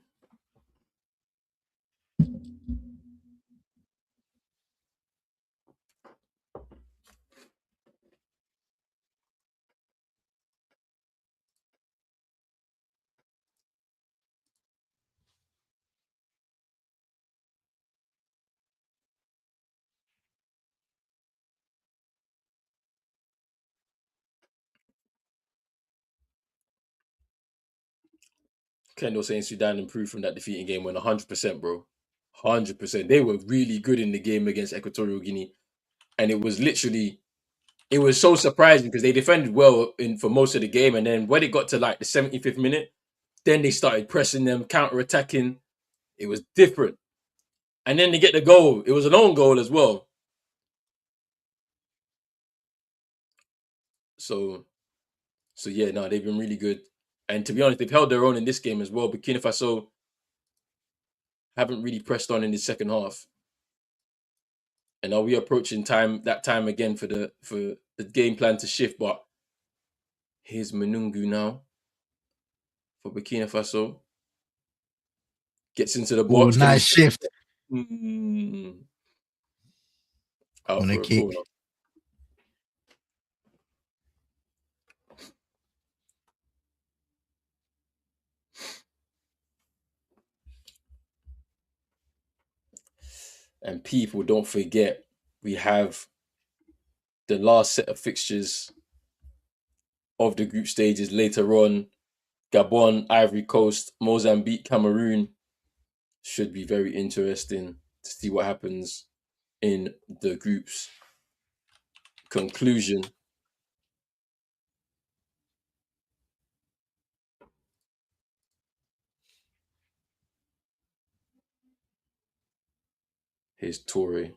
Kendall saying Sudan improved from that defeating game when 100%, bro. 100%. They were really good in the game against Equatorial Guinea. And it was literally, it was so surprising because they defended well for most of the game. And then when it got to like the 75th minute, then they started pressing them, counter attacking. It was different. And then they get the goal. It was an own goal as well. So, so yeah, no, they've been really good. And to be honest, they've held their own in this game as well. Burkina Faso haven't really pressed on in the second half. And are we approaching that time again for the game plan to shift? But here's Manungu now for Burkina Faso. Gets into the Oh, box. Can he nice score? shift. Out Corner for a kick. corner. And people, don't forget, we have the last set of fixtures of the group stages later on. Gabon, Ivory Coast, Mozambique, Cameroon. Should be very interesting to see what happens in the group's conclusion. Here's Torre.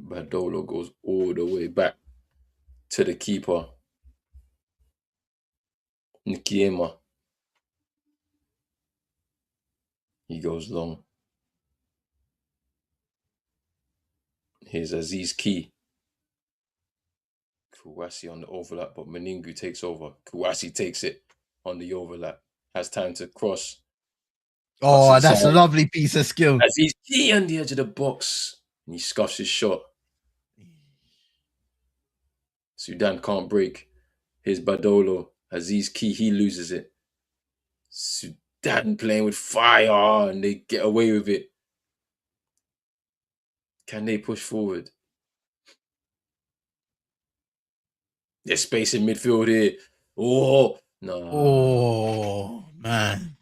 Badolo goes all the way back to the keeper, Nkiema. He goes long. Here's Aziz Key. Kouassi on the overlap, but Meningu takes over. Kouassi takes it on the overlap. Has time to cross. Cuts Oh, inside. that's a lovely piece of skill. Aziz Key on the edge of the box. And he scuffs his shot. Sudan can't break. Here's Badolo. Aziz Key, he loses it. Sudan playing with fire and they get away with it. Can they push forward? There's space in midfield here. Oh, no. Oh, man.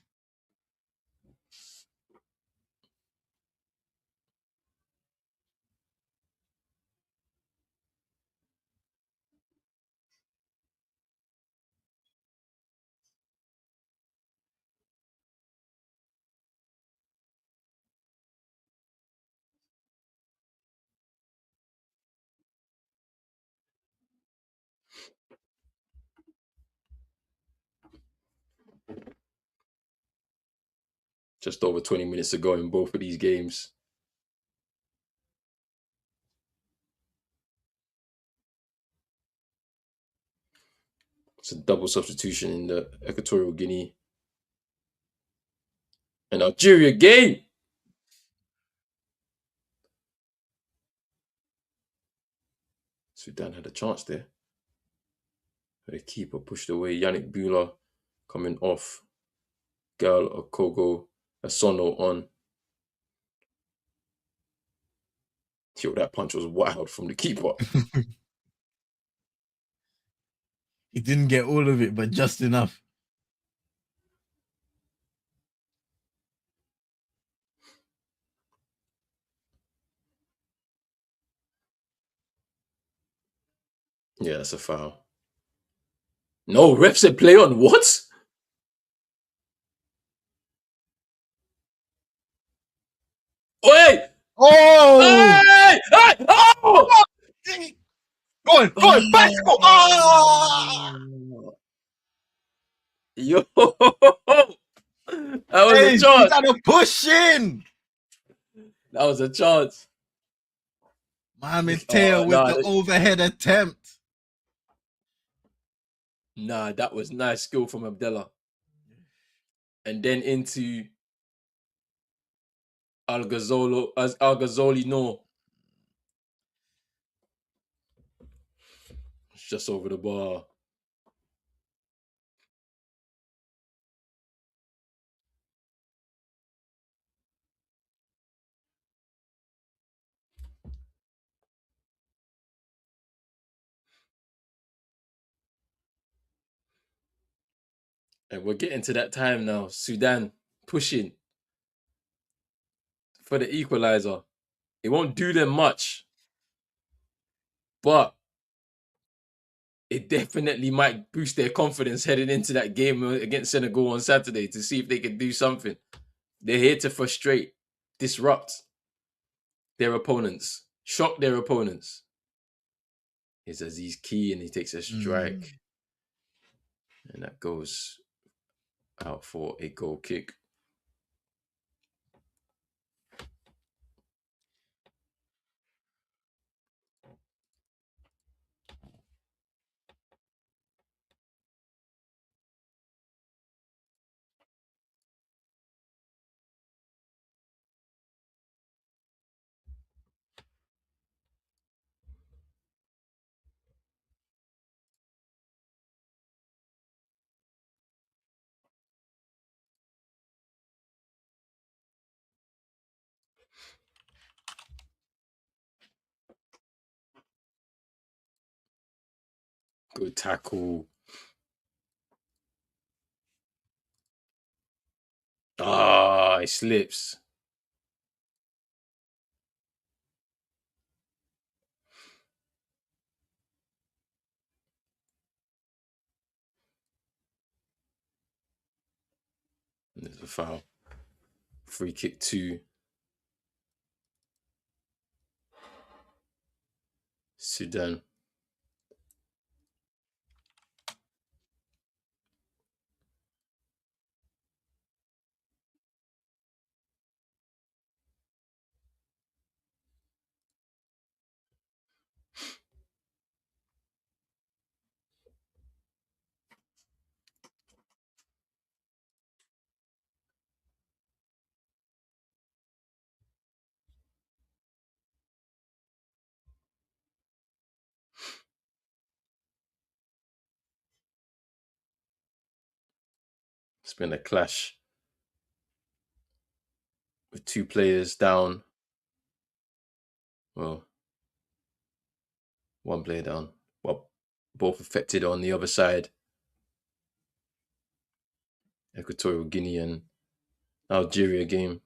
Just over 20 minutes to go in both of these games. It's a double substitution in the Equatorial Guinea and Algeria game. Sudan had a chance there. The keeper pushed away. Yannick Bula coming off. Gal Okogo Asono on. Yo, that punch was wild from the keeper. He didn't get all of it, but just enough. Yeah, that's a foul. No, ref said play on. What? Wait! Oh! Hey! Hey! Oh! Go on, bicycle! Oh! Yo! That was a Hey, chance. you gotta push in! That was a chance. Mohamed Teo with the overhead attempt. Nah, that was nice skill from Abdullah. And then into Al Ghazoli, no. It's just over the bar. And we're getting to that time now. Sudan pushing for the equalizer. It won't do them much, but it definitely might boost their confidence heading into that game against Senegal on Saturday to see if they can do something. They're here to frustrate, disrupt their opponents, shock their opponents. It's Aziz Key and he takes a strike. And that goes out for a goal kick. Good tackle. Ah, it slips. And there's a foul. Free kick to Sudan. It's been a clash with two players down. Well, one player down. Well, both affected on the other side. Equatorial Guinea and Algeria game.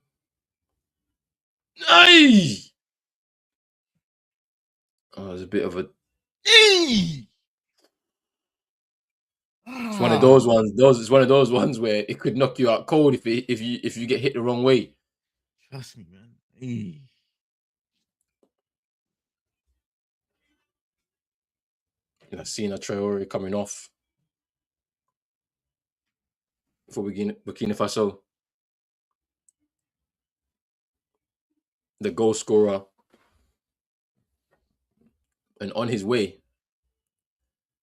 Ay! Oh, it was a bit of a. It's one of those ones. It's one of those ones where it could knock you out cold if you get hit the wrong way. Trust me, man. Sina Traore coming off for Burkina Faso. The goal scorer. And on his way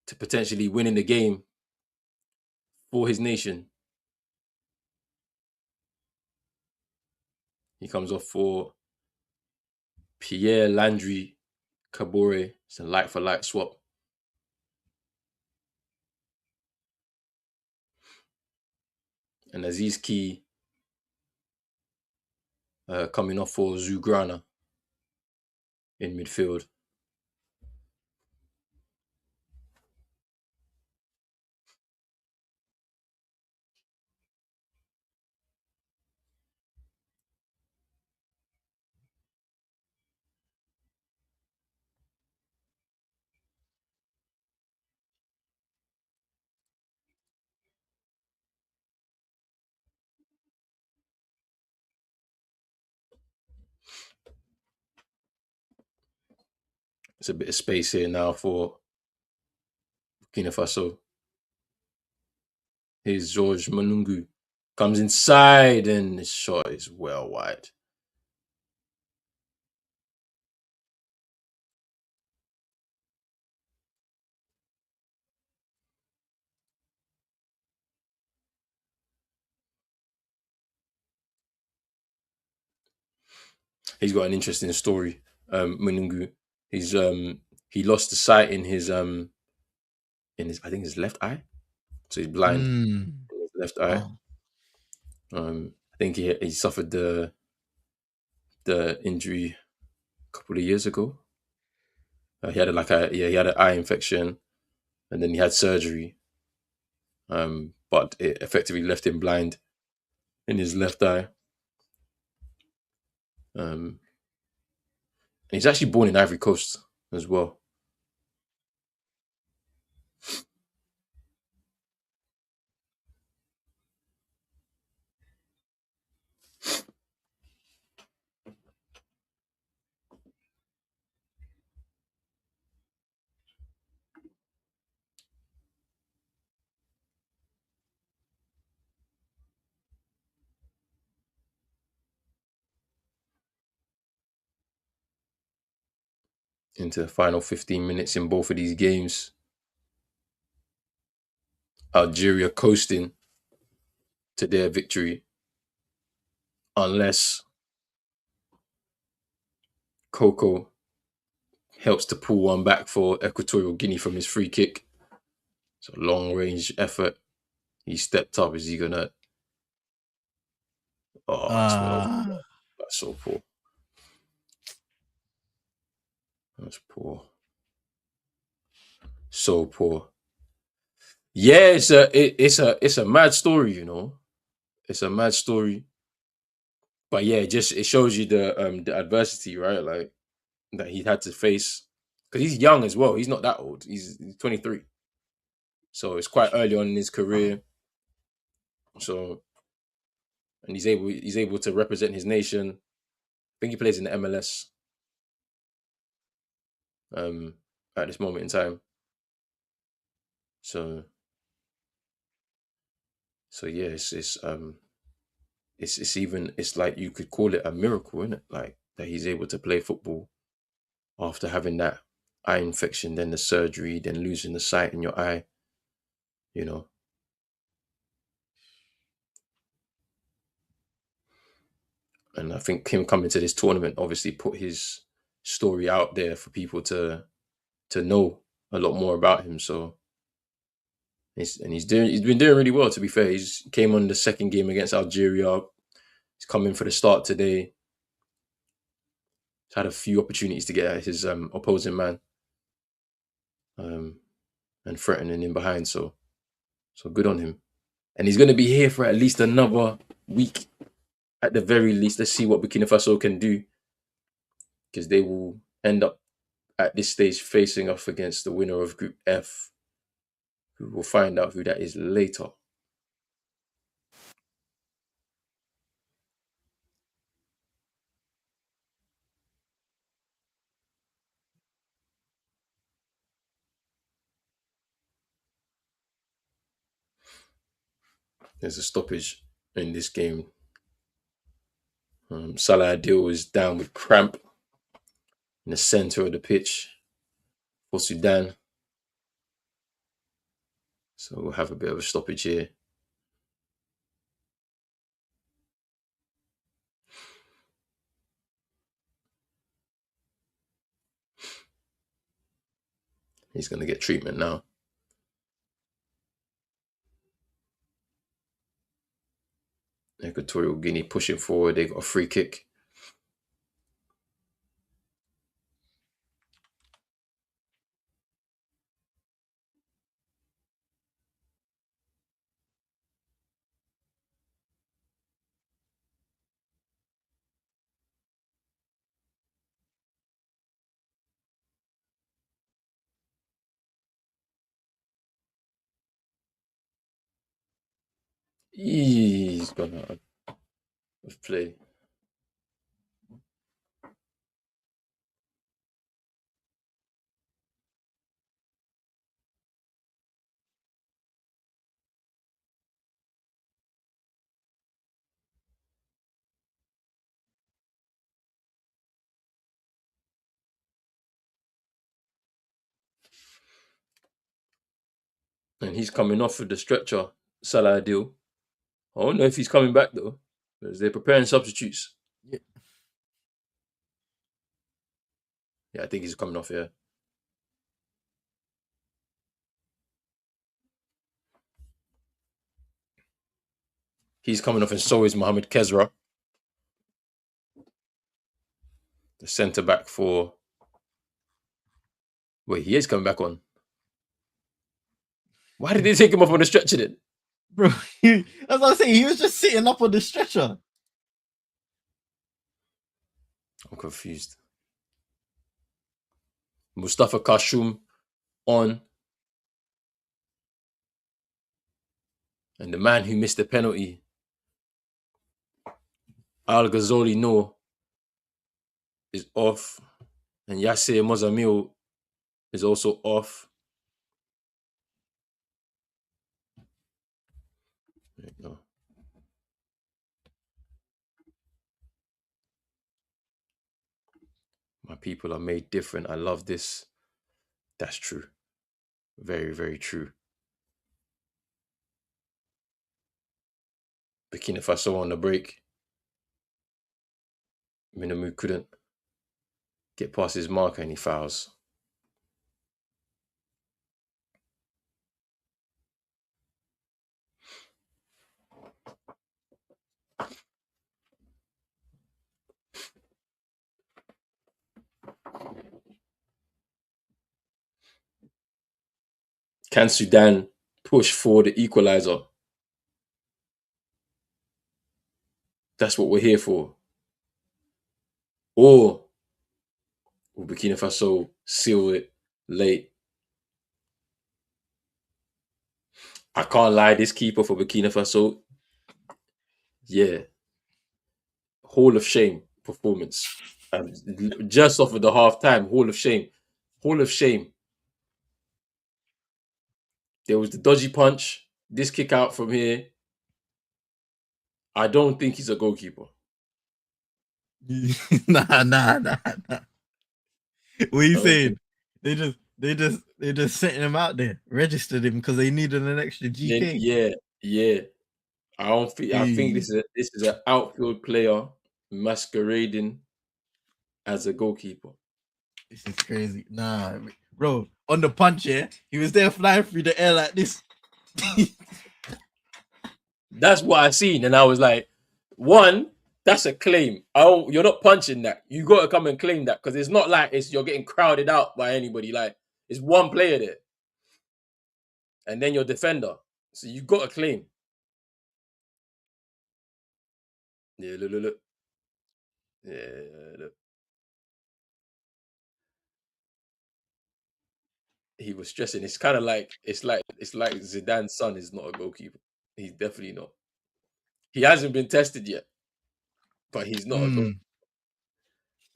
to potentially winning the game for his nation. He comes off for Pierre Landry Kabore. It's a like for like swap. And Aziz Key coming off for Zugrana in midfield. It's a bit of space here now for Burkina Faso. Here's George Manungu. Comes inside and his shot is well wide. He's got an interesting story, Manungu. He lost the sight in his I think his left eye. So he's blind Mm. in his left eye. Oh. I think he suffered the injury a couple of years ago. He had he had an eye infection, and then he had surgery. But it effectively left him blind in his left eye. And he's actually born in Ivory Coast as well. Into the final 15 minutes in both of these games. Algeria coasting to their victory, unless Coco helps to pull one back for Equatorial Guinea from his free kick. It's a long range effort. He stepped up. Is he gonna? Oh, it's went over. That's so poor. That's poor. So poor. Yeah, it's a mad story, you know. It's a mad story. But yeah, it shows you the adversity, right? Like that he had to face because he's young as well. He's not that old. He's 23, so it's quite early on in his career. So and he's able to represent his nation. I think he plays in the MLS um, at this moment in time. So yeah, it's even it's like you could call it a miracle, isn't it? Like that he's able to play football after having that eye infection, then the surgery, then losing the sight in your eye. You know, and I think him coming to this tournament obviously put his story out there for people to know a lot more about him. So he's been doing really well. To be fair, he's came on the second game against Algeria. He's coming for the start today. He's had a few opportunities to get at his opposing man, and threatening him behind. So good on him. And he's going to be here for at least another week, at the very least. Let's see what Burkina Faso can do, because they will end up at this stage facing off against the winner of Group F. We will find out who that is later. There's a stoppage in this game. Salah Adil is down with cramp in the center of the pitch for Sudan. So we'll have a bit of a stoppage here. He's going to get treatment now. Equatorial Guinea pushing forward. They got a free kick. He's gone out of play. And he's coming off with the stretcher, Salah deal. I don't know if he's coming back though, because they're preparing substitutes. Yeah. Yeah, I think he's coming off here. He's coming off, and so is Mohamed Kezra, the centre back for. Wait, he is coming back on. Why did they take him off on the stretcher then? Bro, as I was saying, he was just sitting up on the stretcher. I'm confused. Mustafa Kashum on. And the man who missed the penalty, Al Ghazoli No, is off. And Yasser Mozamil is also off. There you go. My people are made different. I love this. That's true. Very, very true. Burkina Faso on the break. Minamu couldn't get past his marker and he fouls. Can Sudan push for the equalizer? That's what we're here for. Or will Burkina Faso seal it late? I can't lie, this keeper for Burkina Faso, yeah, Hall of Shame performance. Just off of the half time, Hall of Shame. Hall of Shame. There was the dodgy punch, this kick out from here. I don't think he's a goalkeeper. Nah. What are you saying? Think... They just sent him out there, registered him because they needed an extra GK. Yeah. I don't think. I think this is an outfield player masquerading as a goalkeeper. This is crazy. Nah, bro. On the punch, yeah, he was there flying through the air like this. That's what I seen, and I was like, one, that's a claim. You're not punching that. You got to come and claim that because it's not like you're getting crowded out by anybody. Like it's one player there, and then your defender. So you got to claim. Yeah, look. Yeah, look. He was stressing. It's kind of like it's like Zidane's son is not a goalkeeper. He's definitely not. He hasn't been tested yet, but he's not a goalkeeper.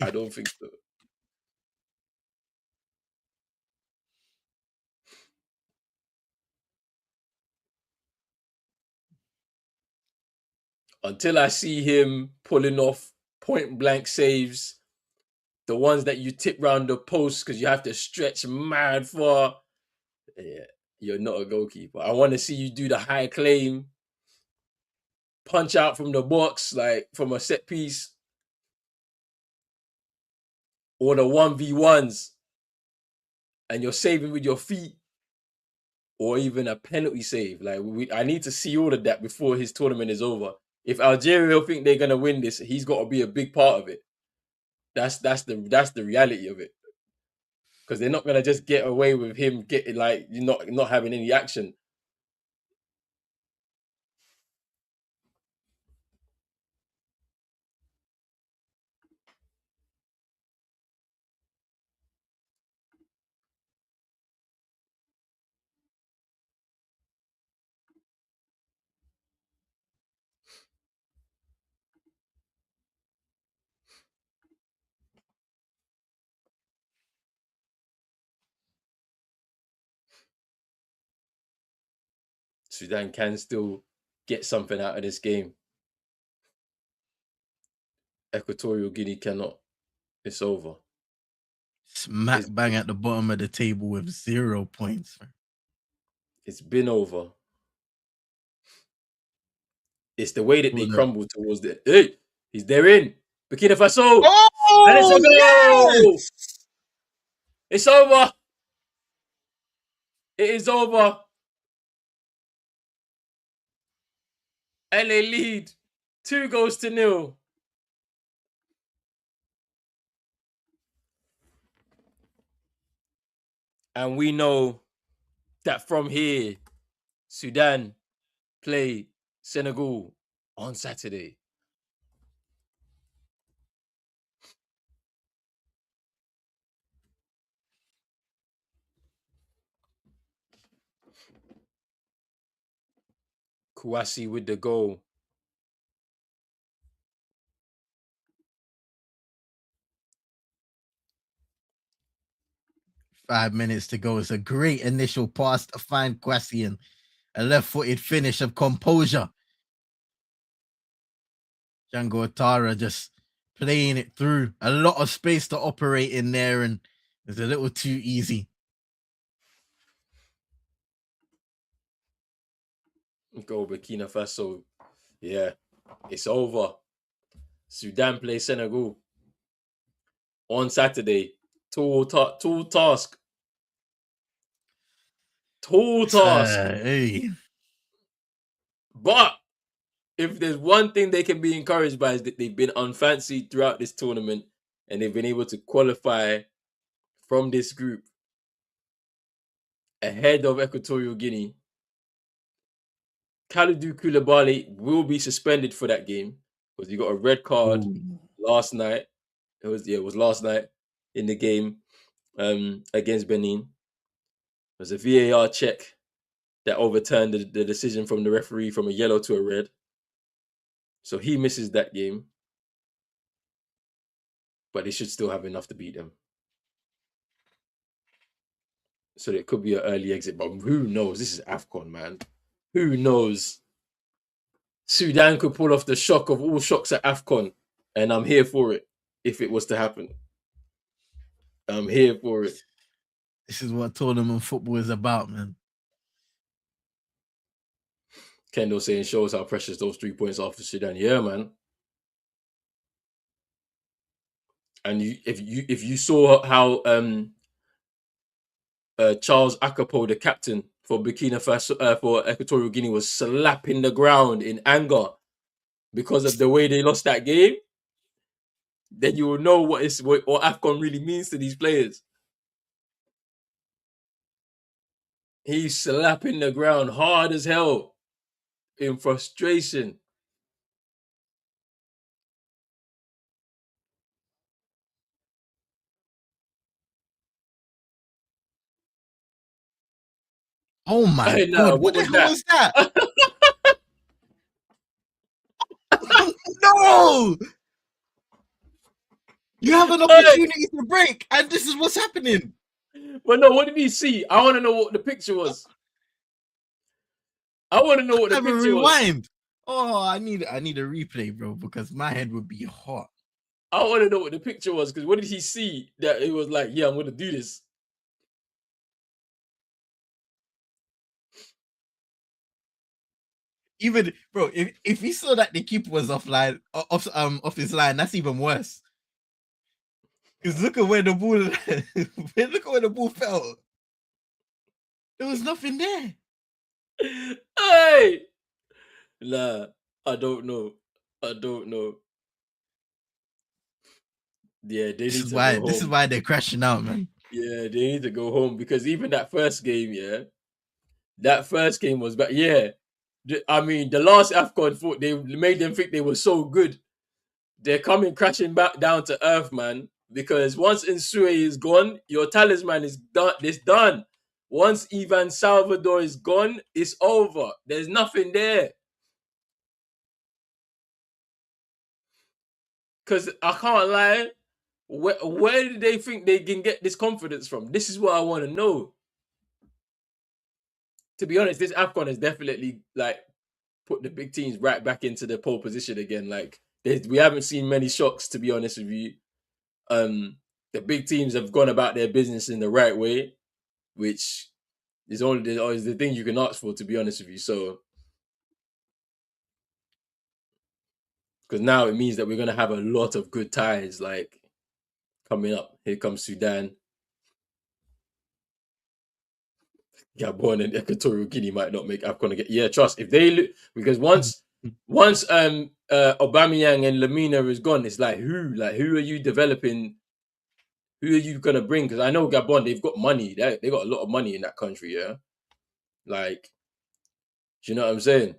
I don't think so. Until I see him pulling off point blank saves, the ones that you tip round the post because you have to stretch mad far. Yeah, you're not a goalkeeper. I want to see you do the high claim, punch out from the box, like from a set piece, or the 1v1s. and you're saving with your feet, or even a penalty save. Like I need to see all of that before his tournament is over. If Algeria think they're gonna win this, he's got to be a big part of it. That's the reality of it. Because they're not gonna just get away with him getting like not having any action. Sudan can still get something out of this game. Equatorial Guinea cannot. It's over. Smack bang at the bottom of the table with 0 points. It's been over. It's the way that they crumble towards the. Hey, they're in. Burkina Faso. Oh, and it's a goal. Yes! It's over. It is over. And they lead 2-0. And we know that from here, Sudan play Senegal on Saturday. Kouassi with the goal. .5 minutes to go. It's a great initial pass to find Kouassi and a left-footed finish of composure. Django Ouattara just playing it through. A lot of space to operate in there, and it's a little too easy. Go Burkina Faso. Yeah, it's over. Sudan play Senegal on Saturday. Tall task. Tall task. Hey. But if there's one thing they can be encouraged by is that they've been unfancied throughout this tournament and they've been able to qualify from this group ahead of Equatorial Guinea. Kalidou Koulibaly will be suspended for that game because he got a red card last night. It was last night in the game against Benin. It was a VAR check that overturned the decision from the referee from a yellow to a red. So he misses that game. But they should still have enough to beat them. So it could be an early exit, but who knows? This is Afcon, man. Who knows? Sudan could pull off the shock of all shocks at Afcon, and I'm here for it if it was to happen. I'm here for it. This is what tournament football is about, man. Kendall saying shows how precious those 3 points are for Sudan. Yeah, man. And if you saw how Charles Akapo, the captain for Burkina Faso, for Equatorial Guinea, was slapping the ground in anger because of the way they lost that game, then you will know what Afcon really means to these players. He's slapping the ground hard as hell in frustration. Oh my God, what the hell was that? No! You have an opportunity to break, and this is what's happening. But no, what did he see? I want to know what the picture was. I want to know what the picture rewind. Was. Oh, I need a replay, bro, because my head would be hot. I want to know what the picture was, because what did he see that it was like, yeah, I'm going to do this? Even, bro, if he saw that the keeper was off his line, that's even worse. Because look at where the ball, look at where the ball fell. There was nothing there. Hey, nah, I don't know. I don't know. Yeah, they need to go This is home. why they're crashing out, man. Yeah, they need to go home because even that first game, yeah, that first game was bad. Yeah, I mean, the last Afcon fought, they made them think they were so good. They're coming crashing back down to earth, man. Because once Insue is gone, your talisman is done. It's done. Once Ivan Salvador is gone, it's over. There's nothing there. Because I can't lie, where do they think they can get this confidence from? This is what I want to know. To be honest, this Afcon has definitely like put the big teams right back into the pole position again. Like we haven't seen many shocks, to be honest with you. The big teams have gone about their business in the right way, which is always the thing you can ask for, to be honest with you. So, because now it means that we're gonna have a lot of good ties, like coming up. Here comes Sudan, Gabon, and Equatorial Guinea might not make Afcon again. Yeah, trust if they because once Aubameyang and Lamina is gone, it's like who are you developing? Who are you gonna bring? Because I know Gabon, they've got money. They got a lot of money in that country. Yeah, like, do you know what I'm saying?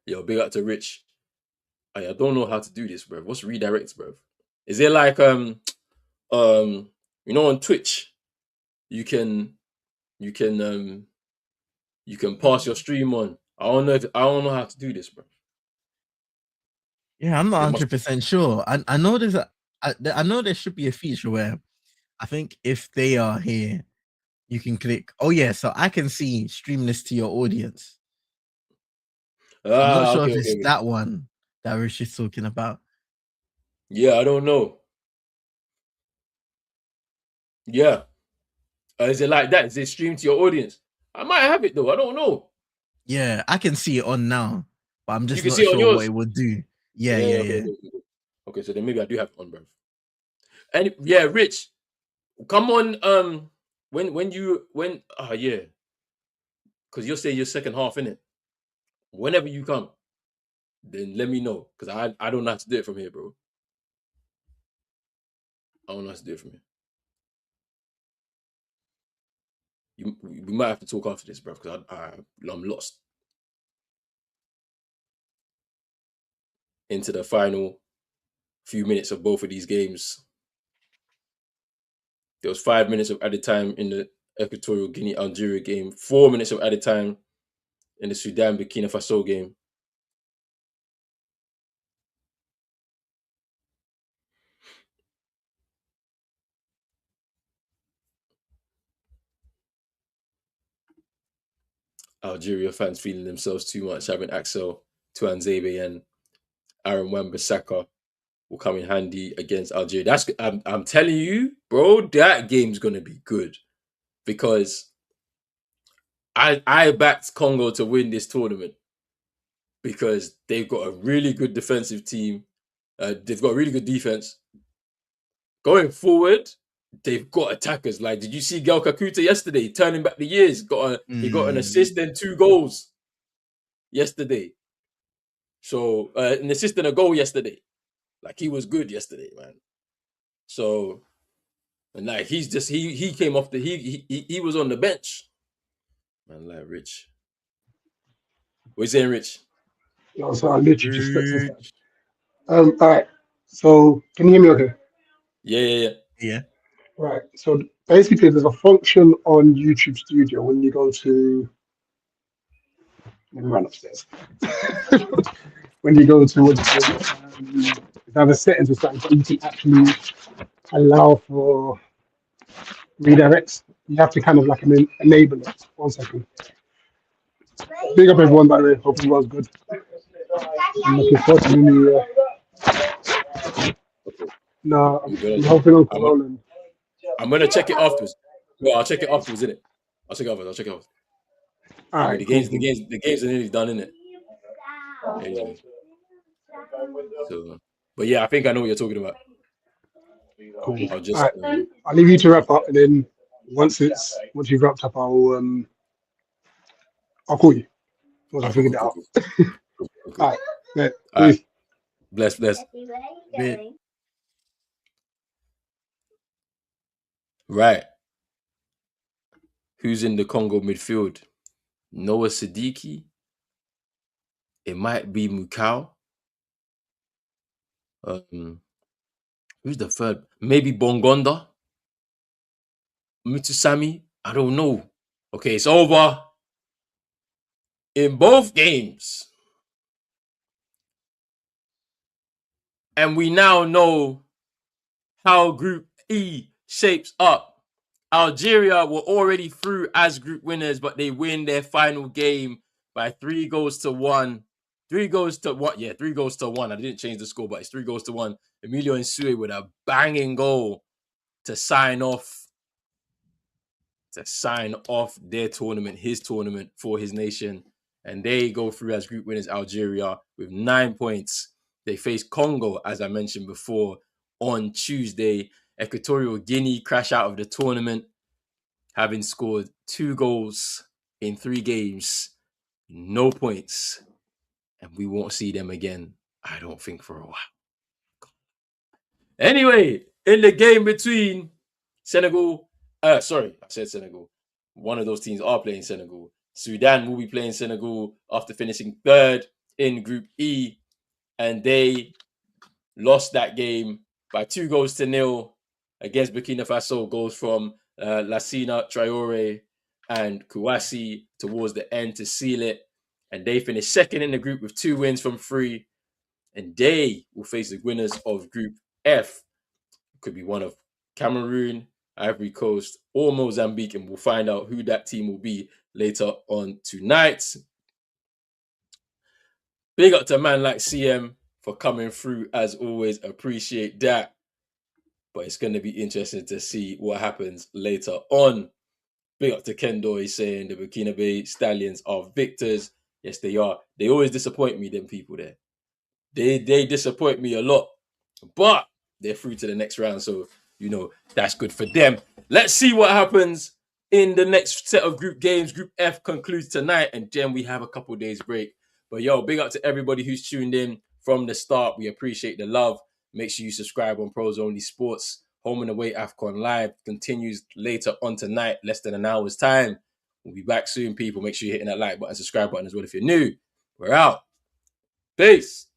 Yo, big up to Rich. I don't know how to do this, bro. What's redirect, bro? Is it like on Twitch, you can you can you can pass your stream on. I don't know how to do this, bro. Yeah, I'm not There must 100% sure. I know I know there should be a feature where I think if they are here, you can click. Oh yeah, so I can see stream this to your audience. I'm not sure okay, if it's okay. that one that Rich is talking about. Yeah, I don't know. Yeah. Is it like that? Is it stream to your audience? I might have it though. I don't know. Yeah, I can see it on now, but I'm You just can not see it on sure what yours. it would do. Yeah, Yeah, yeah, okay, yeah. okay, okay. Okay, so then maybe I do have it on, bro. And yeah, Rich, come on. When yeah, because you'll say your second half in it. Whenever you come, then let me know because I don't know how to do it from here, bro. I don't know how to do it from here. We might have to talk after this, bro, because I'm lost into the final few minutes of both of these games. There was 5 minutes of added time in the Equatorial Guinea Algeria game, 4 minutes of added time in the Sudan Burkina Faso game. Algeria fans feeling themselves too much, having Axel Tuanzebe and Aaron Wan-Bissaka will come in handy against Algeria. I'm telling you, bro, that game's gonna be good because I backed Congo to win this tournament because they've got a really good defensive team. They've got a really good defense. Going forward, they've got attackers. Like, did you see Gal Kakuta yesterday turning back the years? He got an assist and 2 goals yesterday. So an assist and a goal yesterday. Like, he was good yesterday, man. So, and like he's just he came off the he was on the bench. Man, like Rich. What you saying, Rich? No, so I literally just stepped inside. Rich. All right. So can you hear me okay? Yeah. Yeah. Right. So basically, there's a function on YouTube Studio when you go to. Let me run upstairs. When you go to have a settings or something, so you can actually allow for redirects. You have to kind of like enable it. 1 second. Big up everyone, by the way. Hope everyone's good. I'm looking forward to the new year. Okay. No, I'm gonna I'm hoping on I'm gonna, Corona. I'm gonna check it afterwards. Well, I'll check it afterwards, innit? I'll check it afterwards. I'll check it afterwards. All Anyway, right, cool. the games are nearly done, innit? Anyway. So, but yeah, I think I know what you're talking about. Cool. I'll just All right. I'll leave you to wrap up, and then once you've wrapped up, I'll call you once I okay, figured cool, it cool, out. cool, cool, All cool. right. Yeah. All right, Peace. bless. Bit. Right, who's in the Congo midfield? Noah Siddiqui. It might be Mukau. Who's the third? Maybe Bongonda. Mitsusami. I don't know. Okay, it's over. In both games. And we now know how Group E shapes up. Algeria were already through as group winners, but they win their final game by 3-1. 3-1. Yeah, 3-1. I didn't change the score, but it's 3-1. Emilio Nsue with a banging goal to sign off their tournament, his tournament for his nation. And they go through as group winners, Algeria, with 9 points. They face Congo, as I mentioned before, on Tuesday. Equatorial Guinea crash out of the tournament, having scored 2 goals in 3 games, no points. And we won't see them again, I don't think, for a while. Anyway, in the game between Senegal, I said Senegal. One of those teams are playing Senegal. Sudan will be playing Senegal after finishing third in Group E, and they lost that game by 2-0 against Burkina Faso. Goals from Lassina Traore and Kouassi towards the end to seal it. And they finished second in the group with 2 wins from 3. And they will face the winners of Group F. Could be one of Cameroon, Ivory Coast, or Mozambique, and we'll find out who that team will be later on tonight. Big up to a man like CM for coming through, as always. Appreciate that. But it's going to be interesting to see what happens later on. Big up to Kendo, he's saying the Burkina Faso Stallions are victors. Yes, they are. They always disappoint me, them people there. They disappoint me a lot. But they're through to the next round, so that's good for them. Let's see what happens in the next set of group games. Group F concludes tonight, and then we have a couple days break. But big up to everybody who's tuned in from the start. We appreciate the love. Make sure you subscribe on Pros Only Sports. Home and Away Afcon Live continues later on tonight, less than an hour's time. We'll be back soon, people. Make sure you're hitting that like button, subscribe button as well if you're new. We're out. Peace.